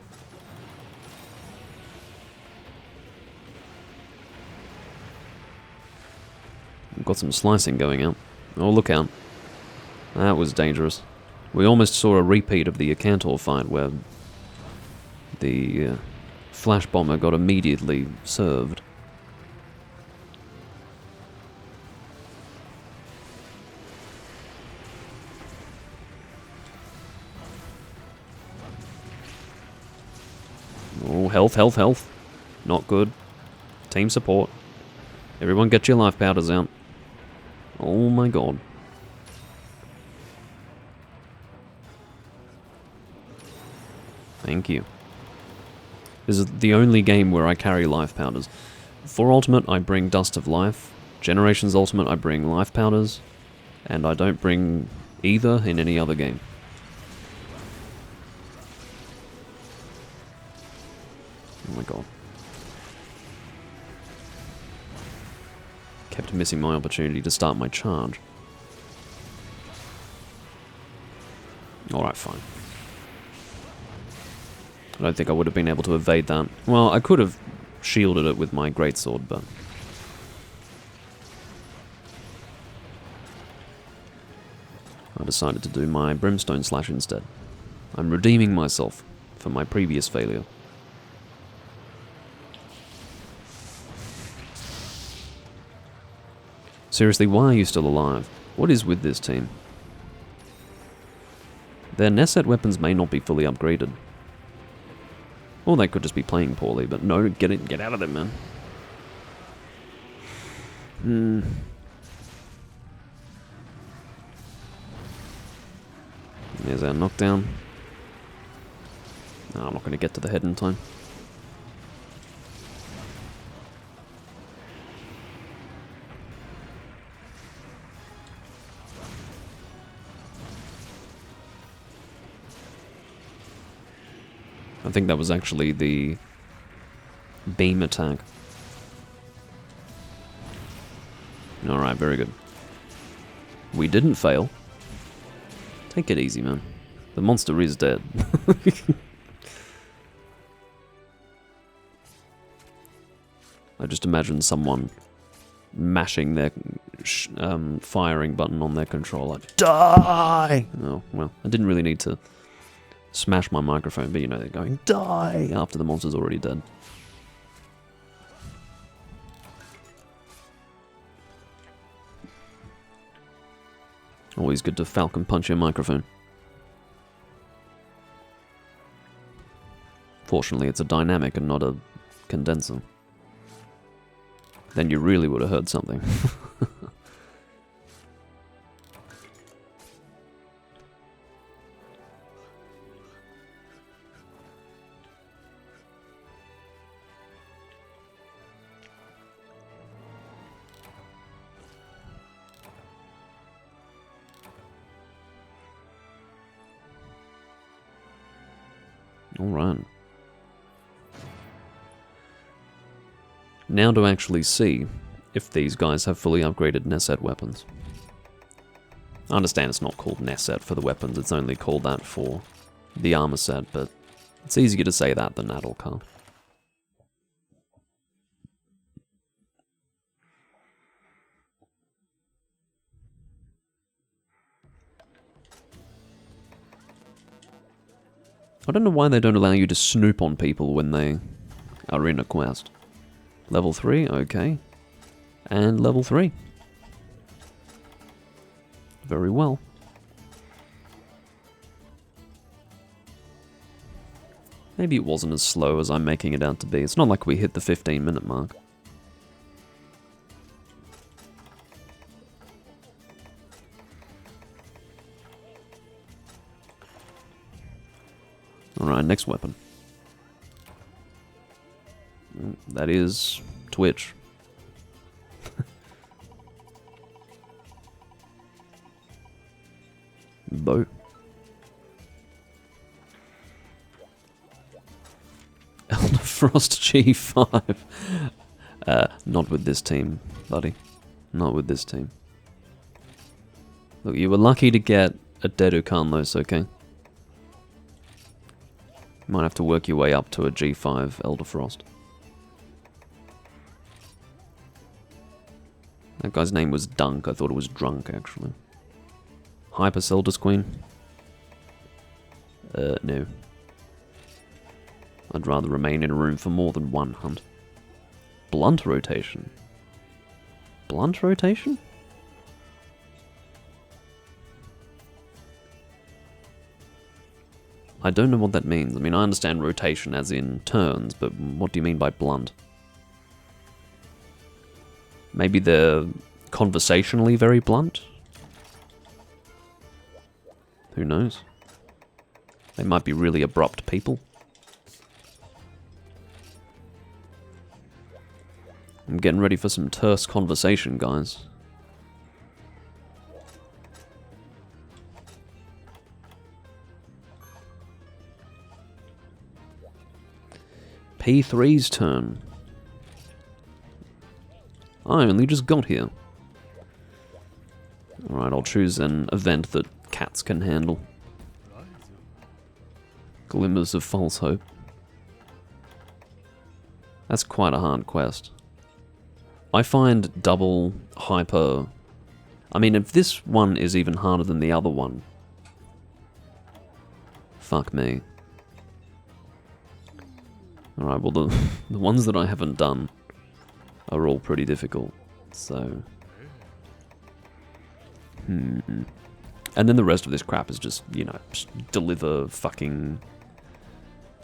We've got some slicing going out. Oh, look out. That was dangerous. We almost saw a repeat of the Akantor fight where the flash bomber got immediately served. Oh, health, health, health. Not good. Team support. Everyone get your life powders out. Oh my god. Thank you. This is the only game where I carry life powders. For Ultimate, I bring Dust of Life. Generations Ultimate, I bring life powders. And I don't bring either in any other game. Oh my god. Kept missing my opportunity to start my charge. Alright, fine. I don't think I would have been able to evade that. Well, I could have shielded it with my greatsword, but... I decided to do my brimstone slash instead. I'm redeeming myself for my previous failure. Seriously, why are you still alive? What is with this team? Their Neset weapons may not be fully upgraded. Or they could just be playing poorly, but no, get out of there, man. There's our knockdown. No, I'm not going to get to the head in time. I think that was actually the beam attack. Alright, very good. We didn't fail. Take it easy, man. The monster is dead. I just imagine someone mashing their firing button on their controller. Die! Oh, well, I didn't really need to smash my microphone, but you know, they're going, die! After the monster's already dead. Always good to falcon punch your microphone. Fortunately, it's a dynamic and not a condenser. Then you really would have heard something. Alright. Now to actually see if these guys have fully upgraded Neset weapons. I understand it's not called Neset for the weapons, it's only called that for the armor set, but it's easier to say that than Adolkar. I don't know why they don't allow you to snoop on people when they are in a quest. Level 3, okay. And level 3. Very well. Maybe it wasn't as slow as I'm making it out to be. It's not like we hit the 15-minute mark. Alright, next weapon. That is Twitch. Bow. Elder Frost G5. Not with this team, buddy. Not with this team. Look, you were lucky to get a Dedukanlos, okay? Might have to work your way up to a G5 Elder Frost. That guy's name was Dunk. I thought it was Drunk, actually. Hyper Selder's Queen? No. I'd rather remain in a room for more than one hunt. Blunt rotation? Blunt rotation? I don't know what that means. I mean, I understand rotation as in turns, but what do you mean by blunt? Maybe they're conversationally very blunt? Who knows? They might be really abrupt people. I'm getting ready for some terse conversation, guys. P3's turn. I only just got here. Alright, I'll choose an event that cats can handle. Glimmers of False Hope. That's quite a hard quest. I find double hyper... I mean, if this one is even harder than the other one... Fuck me. Alright, well the ones that I haven't done are all pretty difficult, so... And then the rest of this crap is just, you know, just deliver fucking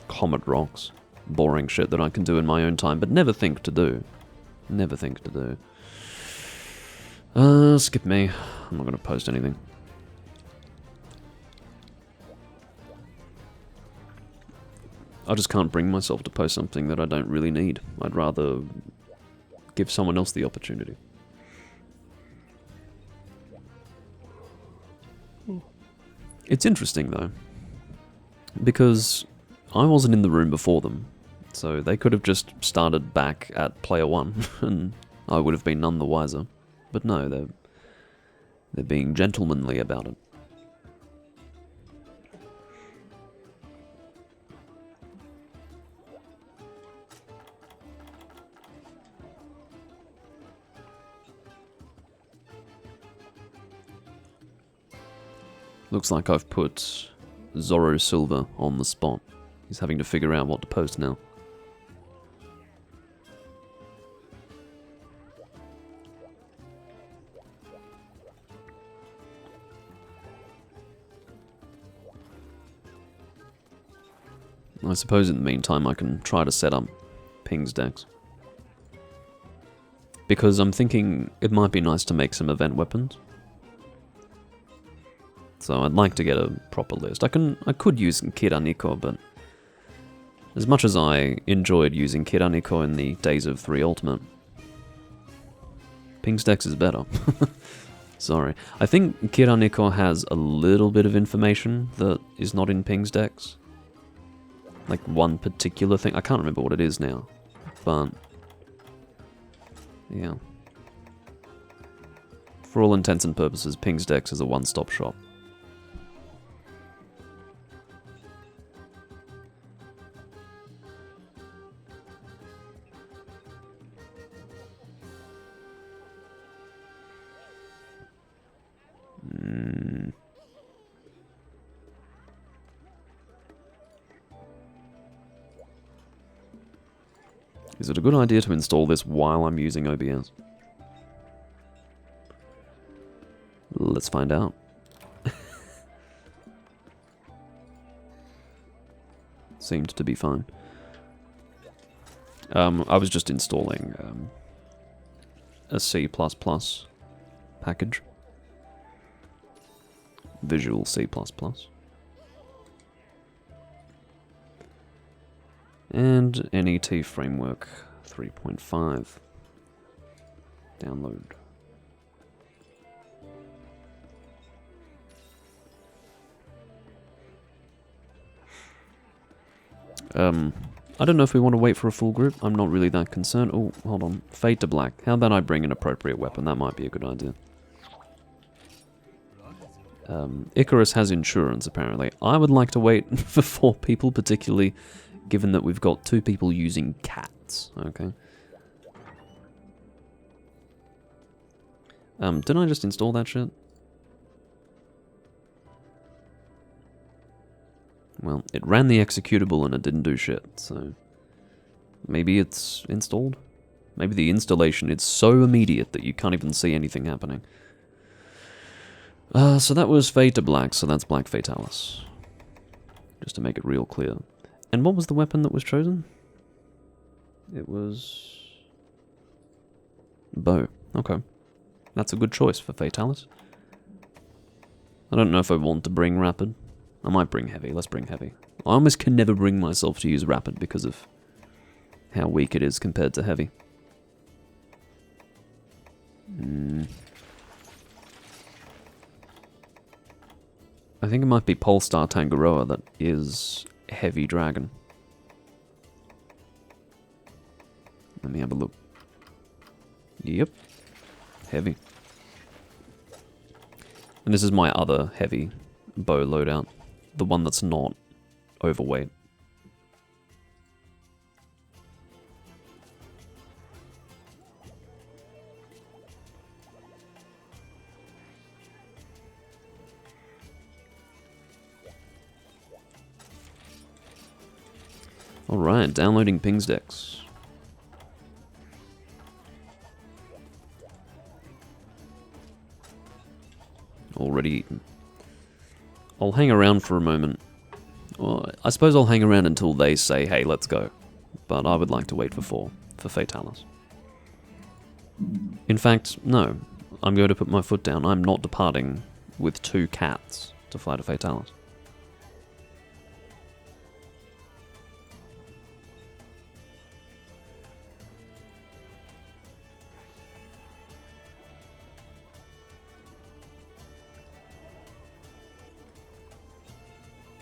comet rocks. Boring shit that I can do in my own time, but never think to do. Never think to do. Skip me. I'm not going to post anything. I just can't bring myself to post something that I don't really need. I'd rather give someone else the opportunity. It's interesting, though, because I wasn't in the room before them, so they could have just started back at player 1, and I would have been none the wiser. But no, they're being gentlemanly about it. Looks like I've put Zorro Silver on the spot. He's having to figure out what to post now. I suppose in the meantime I can try to set up Ping's decks. Because I'm thinking it might be nice to make some event weapons. So I'd like to get a proper list. I could use Kiraniko, but as much as I enjoyed using Kiraniko in the days of 3 Ultimate, Ping's Dex is better. Sorry. I think Kiraniko has a little bit of information that is not in Ping's Dex. Like one particular thing. I can't remember what it is now. But yeah. For all intents and purposes, Ping's Decks is a one-stop shop. Is it a good idea to install this while I'm using OBS? Let's find out. Seemed to be fine. I was just installing a C++ package. Visual C++. And NET Framework 3.5. Download. I don't know if we want to wait for a full group. I'm not really that concerned. Oh, hold on. Fade to black. How about I bring an appropriate weapon? That might be a good idea. Icarus has insurance, apparently. I would like to wait for 4 people, particularly given that we've got 2 people using cats. Okay. Didn't I just install that shit? Well, it ran the executable and it didn't do shit, so maybe it's installed? Maybe the installation is so immediate that you can't even see anything happening. So that was Fade to Black, so that's Black Fatalis. Just to make it real clear. And what was the weapon that was chosen? It was bow. Okay. That's a good choice for Fatalis. I don't know if I want to bring Rapid. I might bring Heavy. Let's bring Heavy. I almost can never bring myself to use Rapid because of how weak it is compared to Heavy. I think it might be Polestar Tangaroa that is Heavy Dragon. Let me have a look. Yep. Heavy. And this is my other heavy bow loadout. The one that's not overweight. Alright, downloading Ping's Decks. Already eaten. I'll hang around for a moment. Well, I suppose I'll hang around until they say, hey, let's go. But I would like to wait for 4, for Fatalis. In fact, no. I'm going to put my foot down. I'm not departing with 2 cats to fly to Fatalis.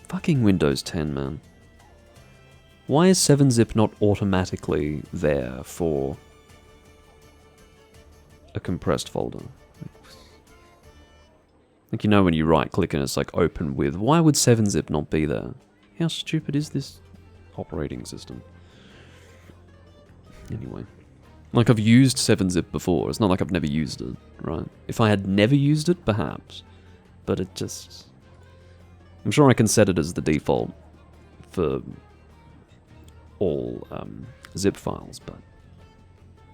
Fucking Windows 10, man. Why is 7-zip not automatically there for a compressed folder? Like, you know when you right-click and it's like open with, why would 7-zip not be there? How stupid is this operating system? Anyway. Like, I've used 7-zip before. It's not like I've never used it, right? If I had never used it, perhaps. But it just... I'm sure I can set it as the default for all zip files, but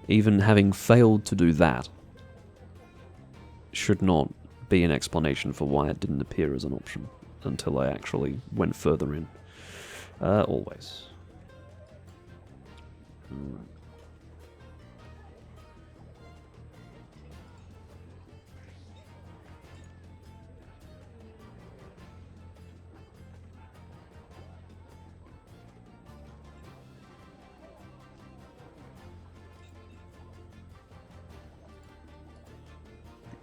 even having failed to do that should not be an explanation for why it didn't appear as an option until I actually went further in. Always.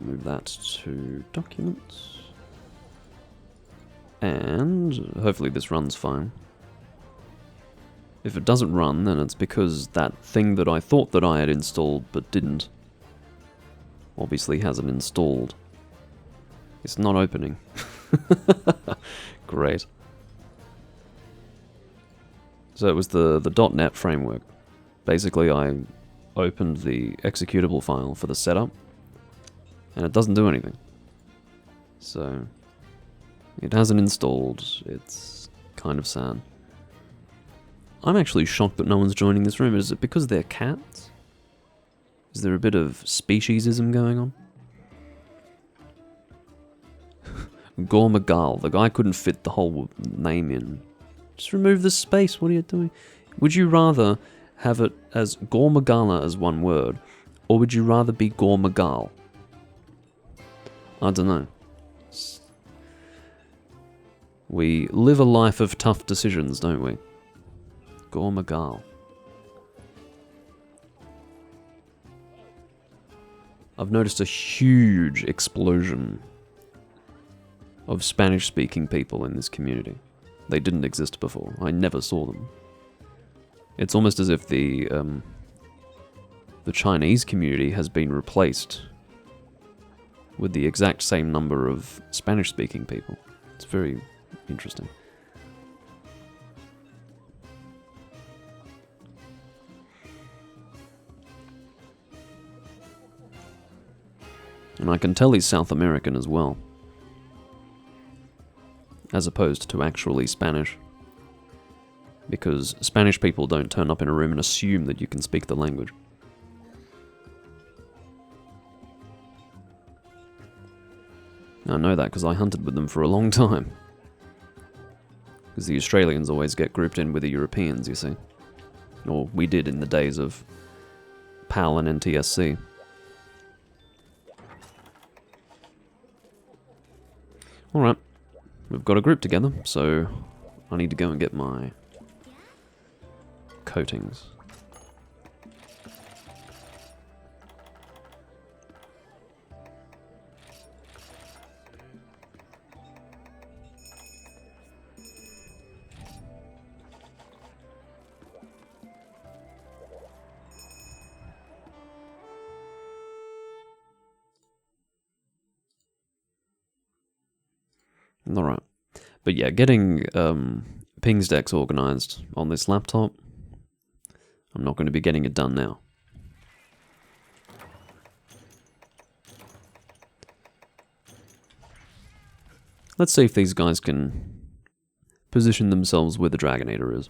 Move that to documents. And hopefully this runs fine. If it doesn't run, then it's because that thing that I thought that I had installed but didn't obviously hasn't installed. It's not opening. Great. So it was the .NET framework. Basically, I opened the executable file for the setup, and it doesn't do anything. So it hasn't installed. It's kind of sad. I'm actually shocked that no one's joining this room. Is it because they're cats? Is there a bit of speciesism going on? Gormagal. The guy couldn't fit the whole name in. Just remove the space. What are you doing? Would you rather have it as Gormagala as one word, or would you rather be Gormagal? I don't know. We live a life of tough decisions, don't we? Gormagal. I've noticed a huge explosion of Spanish-speaking people in this community. They didn't exist before. I never saw them. It's almost as if the Chinese community has been replaced with the exact same number of Spanish-speaking people. It's very interesting. And I can tell he's South American as well, as opposed to actually Spanish. Because Spanish people don't turn up in a room and assume that you can speak the language. I know that because I hunted with them for a long time. Because the Australians always get grouped in with the Europeans, you see. Or we did in the days of PAL and NTSC. Alright, we've got a group together, so I need to go and get my coatings. Alright. But yeah, getting pings decks organized on this laptop, I'm not going to be getting it done now. Let's see if these guys can position themselves where the Dragonator is.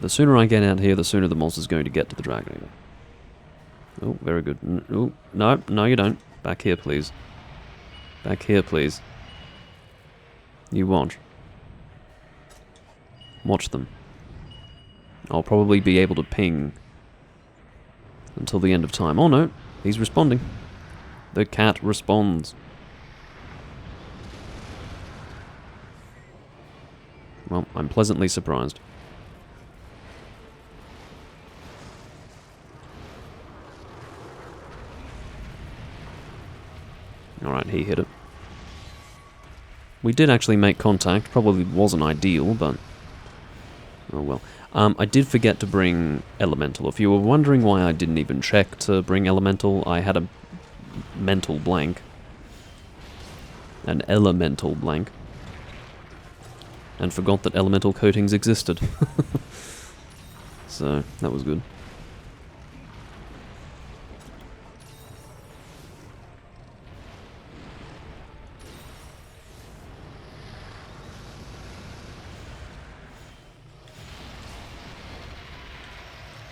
The sooner I get out here, the sooner the monster's going to get to the Dragonator. Oh, very good. Oh, no, no you don't. Back here, please. Back here, please. You watch. Watch them. I'll probably be able to ping until the end of time. Oh no, he's responding. The cat responds. Well, I'm pleasantly surprised. Alright, he hit it. We did actually make contact. Probably wasn't ideal, but oh well. I did forget to bring Elemental. If you were wondering why I didn't even check to bring Elemental, I had a mental blank. An elemental blank. And forgot that elemental coatings existed. So, that was good.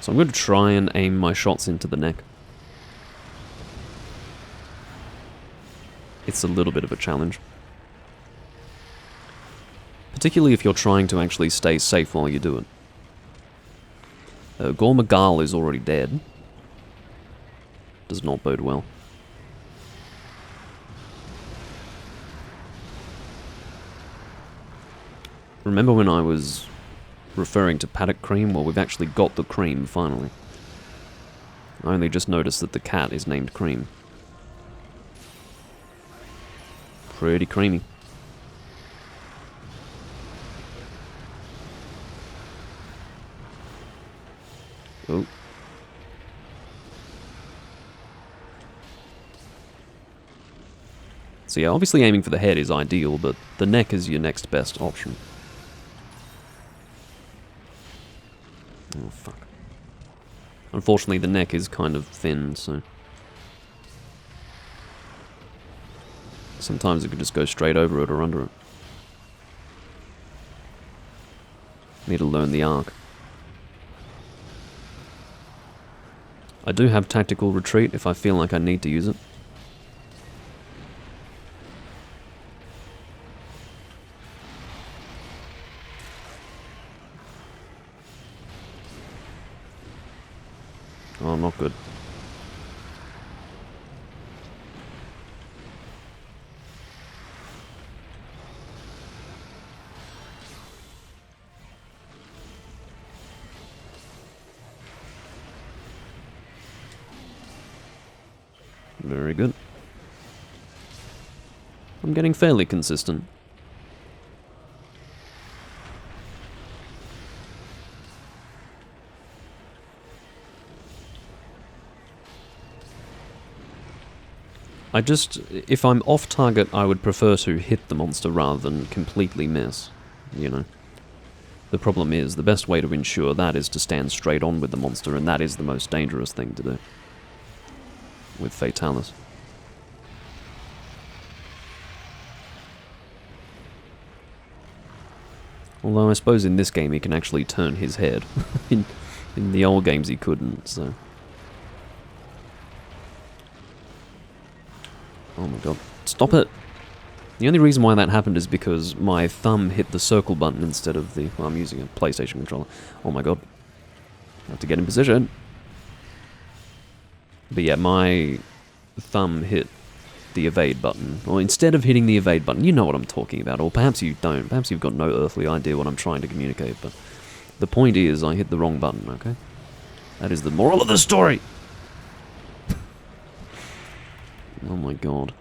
So I'm going to try and aim my shots into the neck. It's a little bit of a challenge. Particularly if you're trying to actually stay safe while you do it. Gormagal is already dead. Does not bode well. Remember when I was referring to paddock cream? Well, we've actually got the cream, finally. I only just noticed that the cat is named Cream. Pretty creamy. Oh. So yeah, obviously aiming for the head is ideal, but the neck is your next best option. Oh, fuck. Unfortunately, the neck is kind of thin, so... sometimes it could just go straight over it or under it. Need to learn the arc. I do have tactical retreat if I feel like I need to use it. Oh, not good. Very good. I'm getting fairly consistent. If I'm off target, I would prefer to hit the monster rather than completely miss, you know. The problem is, the best way to ensure that is to stand straight on with the monster, and that is the most dangerous thing to do. With Fatalis. Although I suppose in this game he can actually turn his head. in the old games he couldn't, so... Oh my god. Stop it! The only reason why that happened is because my thumb hit the circle button instead of the... well, I'm using a PlayStation controller. Oh my god. I have to get in position. But yeah, my thumb hit the evade button. Or instead of hitting the evade button, you know what I'm talking about. Or perhaps you don't. Perhaps you've got no earthly idea what I'm trying to communicate. But the point is, I hit the wrong button, okay? That is the moral of the story! Oh my god.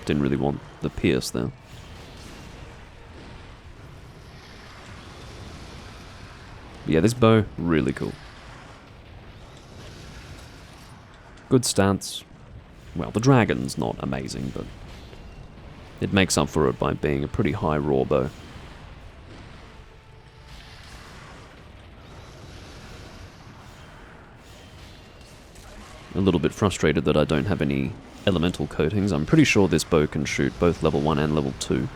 Didn't really want the pierce there. But yeah, this bow, really cool. Good stats. Well, the dragon's not amazing, but it makes up for it by being a pretty high raw bow. A little bit frustrated that I don't have any elemental coatings. I'm pretty sure this bow can shoot both level 1 and level 2.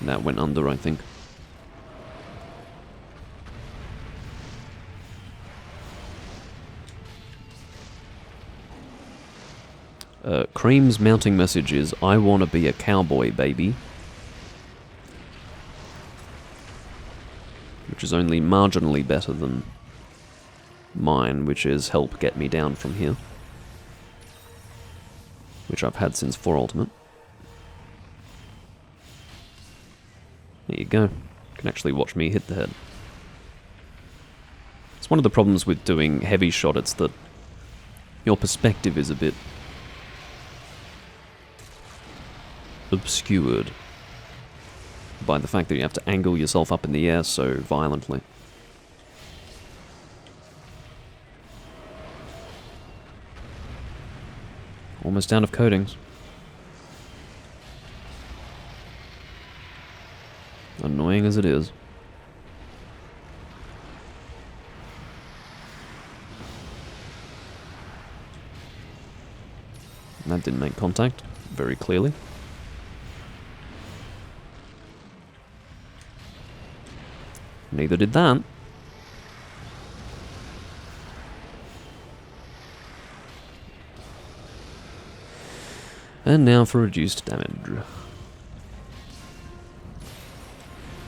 That went under, I think. Cream's mounting message is, I wanna be a cowboy, baby. Which is only marginally better than mine, which is help get me down from here. Which I've had since 4 Ultimate. There you go. You can actually watch me hit the head. It's one of the problems with doing heavy shot, it's that your perspective is a bit obscured by the fact that you have to angle yourself up in the air so violently. Almost out of coatings. Annoying as it is. That didn't make contact, very clearly. Neither did that. And now for reduced damage.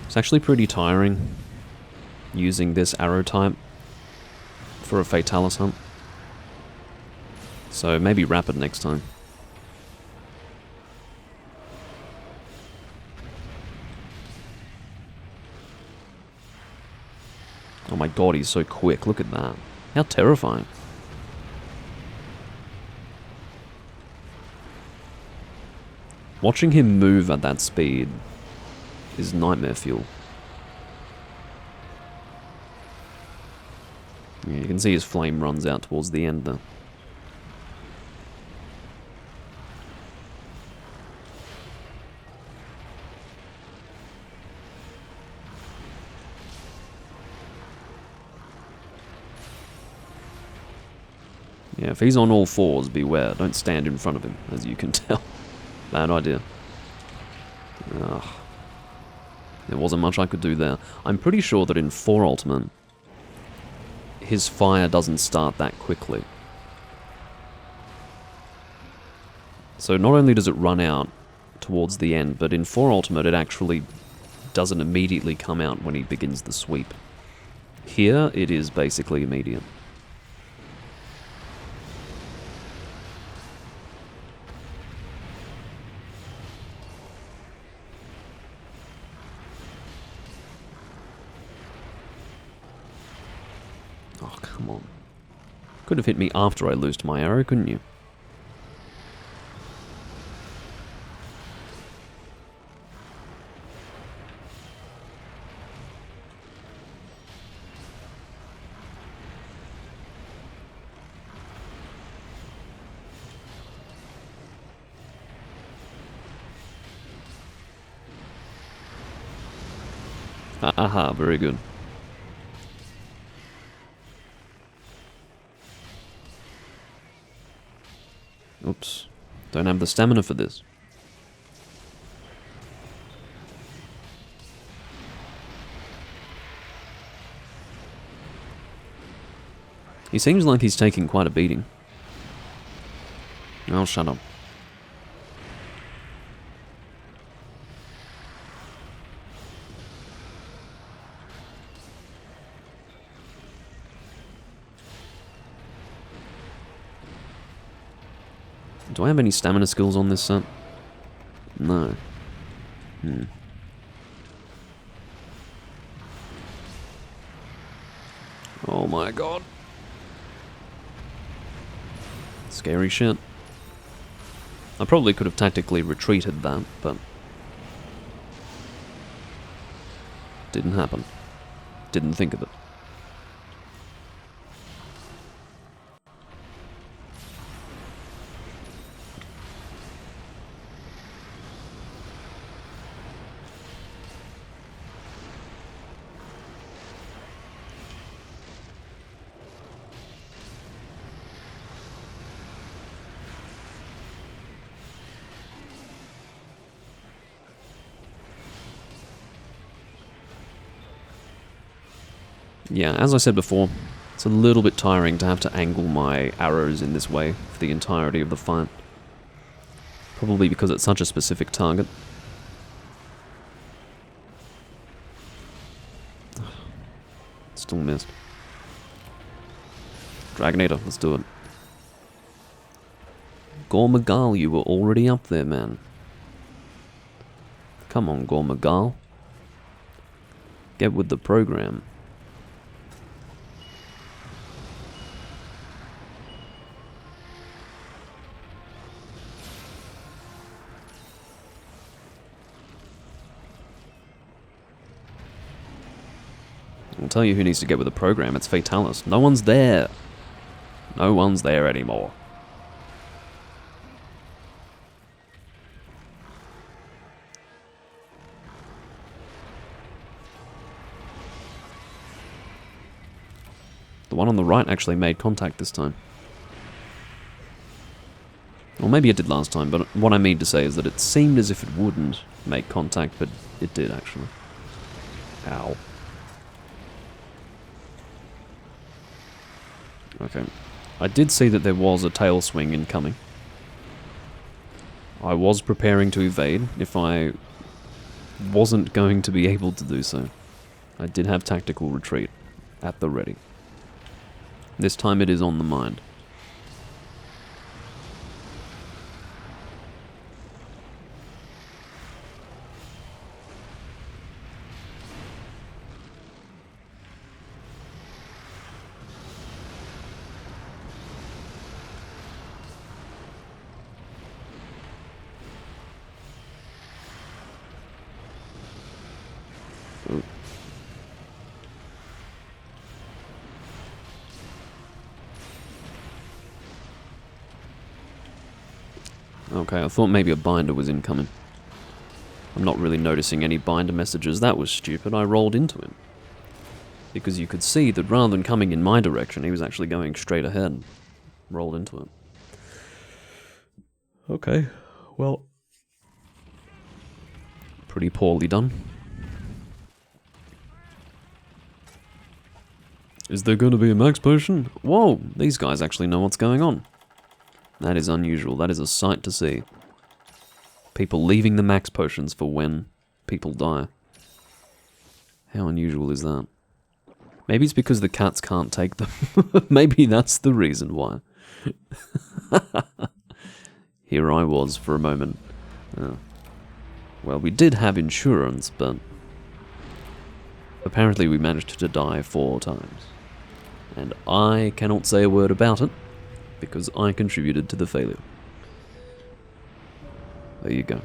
It's actually pretty tiring using this arrow type for a Fatalis hunt. So maybe rapid next time. Oh my god, he's so quick. Look at that. How terrifying. Watching him move at that speed is nightmare fuel. Yeah, you can see his flame runs out towards the end there. Yeah, if he's on all fours, beware. Don't stand in front of him, as you can tell. Bad idea. Ugh. There wasn't much I could do there. I'm pretty sure that in 4 Ultimate, his fire doesn't start that quickly. So not only does it run out towards the end, but in 4 Ultimate it actually doesn't immediately come out when he begins the sweep. Here, it is basically immediate. Oh, come on. Could have hit me after I loosed my arrow, couldn't you? Aha, very good. Oops. Don't have the stamina for this. He seems like he's taking quite a beating. Oh, shut up. Do I have any stamina skills on this set? No. Oh my god. Scary shit. I probably could have tactically retreated that, but didn't happen. Didn't think of it. Yeah, as I said before, it's a little bit tiring to have to angle my arrows in this way for the entirety of the fight. Probably because it's such a specific target. Still missed. Dragonator, let's do it. Gormagal, you were already up there, man. Come on, Gormagal. Get with the program. I'll tell you who needs to get with the program, it's Fatalis. No one's there. No one's there anymore. The one on the right actually made contact this time. Or maybe it did last time, but what I mean to say is that it seemed as if it wouldn't make contact, but it did actually. Ow. Okay. I did see that there was a tail swing incoming. I was preparing to evade if I wasn't going to be able to do so. I did have tactical retreat at the ready. This time it is on the mind. Okay, I thought maybe a binder was incoming. I'm not really noticing any binder messages. That was stupid. I rolled into him. Because you could see that rather than coming in my direction, he was actually going straight ahead. Rolled into it. Okay, well... pretty poorly done. Is there going to be a max potion? Whoa, these guys actually know what's going on. That is unusual. That is a sight to see. People leaving the max potions for when people die. How unusual is that? Maybe it's because the cats can't take them. Maybe that's the reason why. Here I was for a moment. Well, we did have insurance, but apparently we managed to die 4 times. And I cannot say a word about it, because I contributed to the failure. There you go.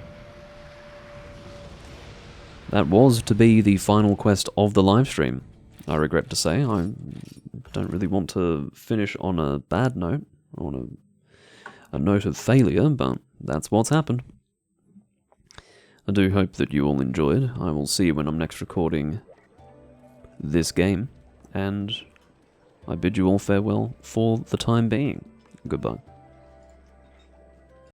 That was to be the final quest of the livestream. I regret to say, I don't really want to finish on a bad note, on a note of failure, but that's what's happened. I do hope that you all enjoyed. I will see you when I'm next recording this game, and I bid you all farewell for the time being. Goodbye.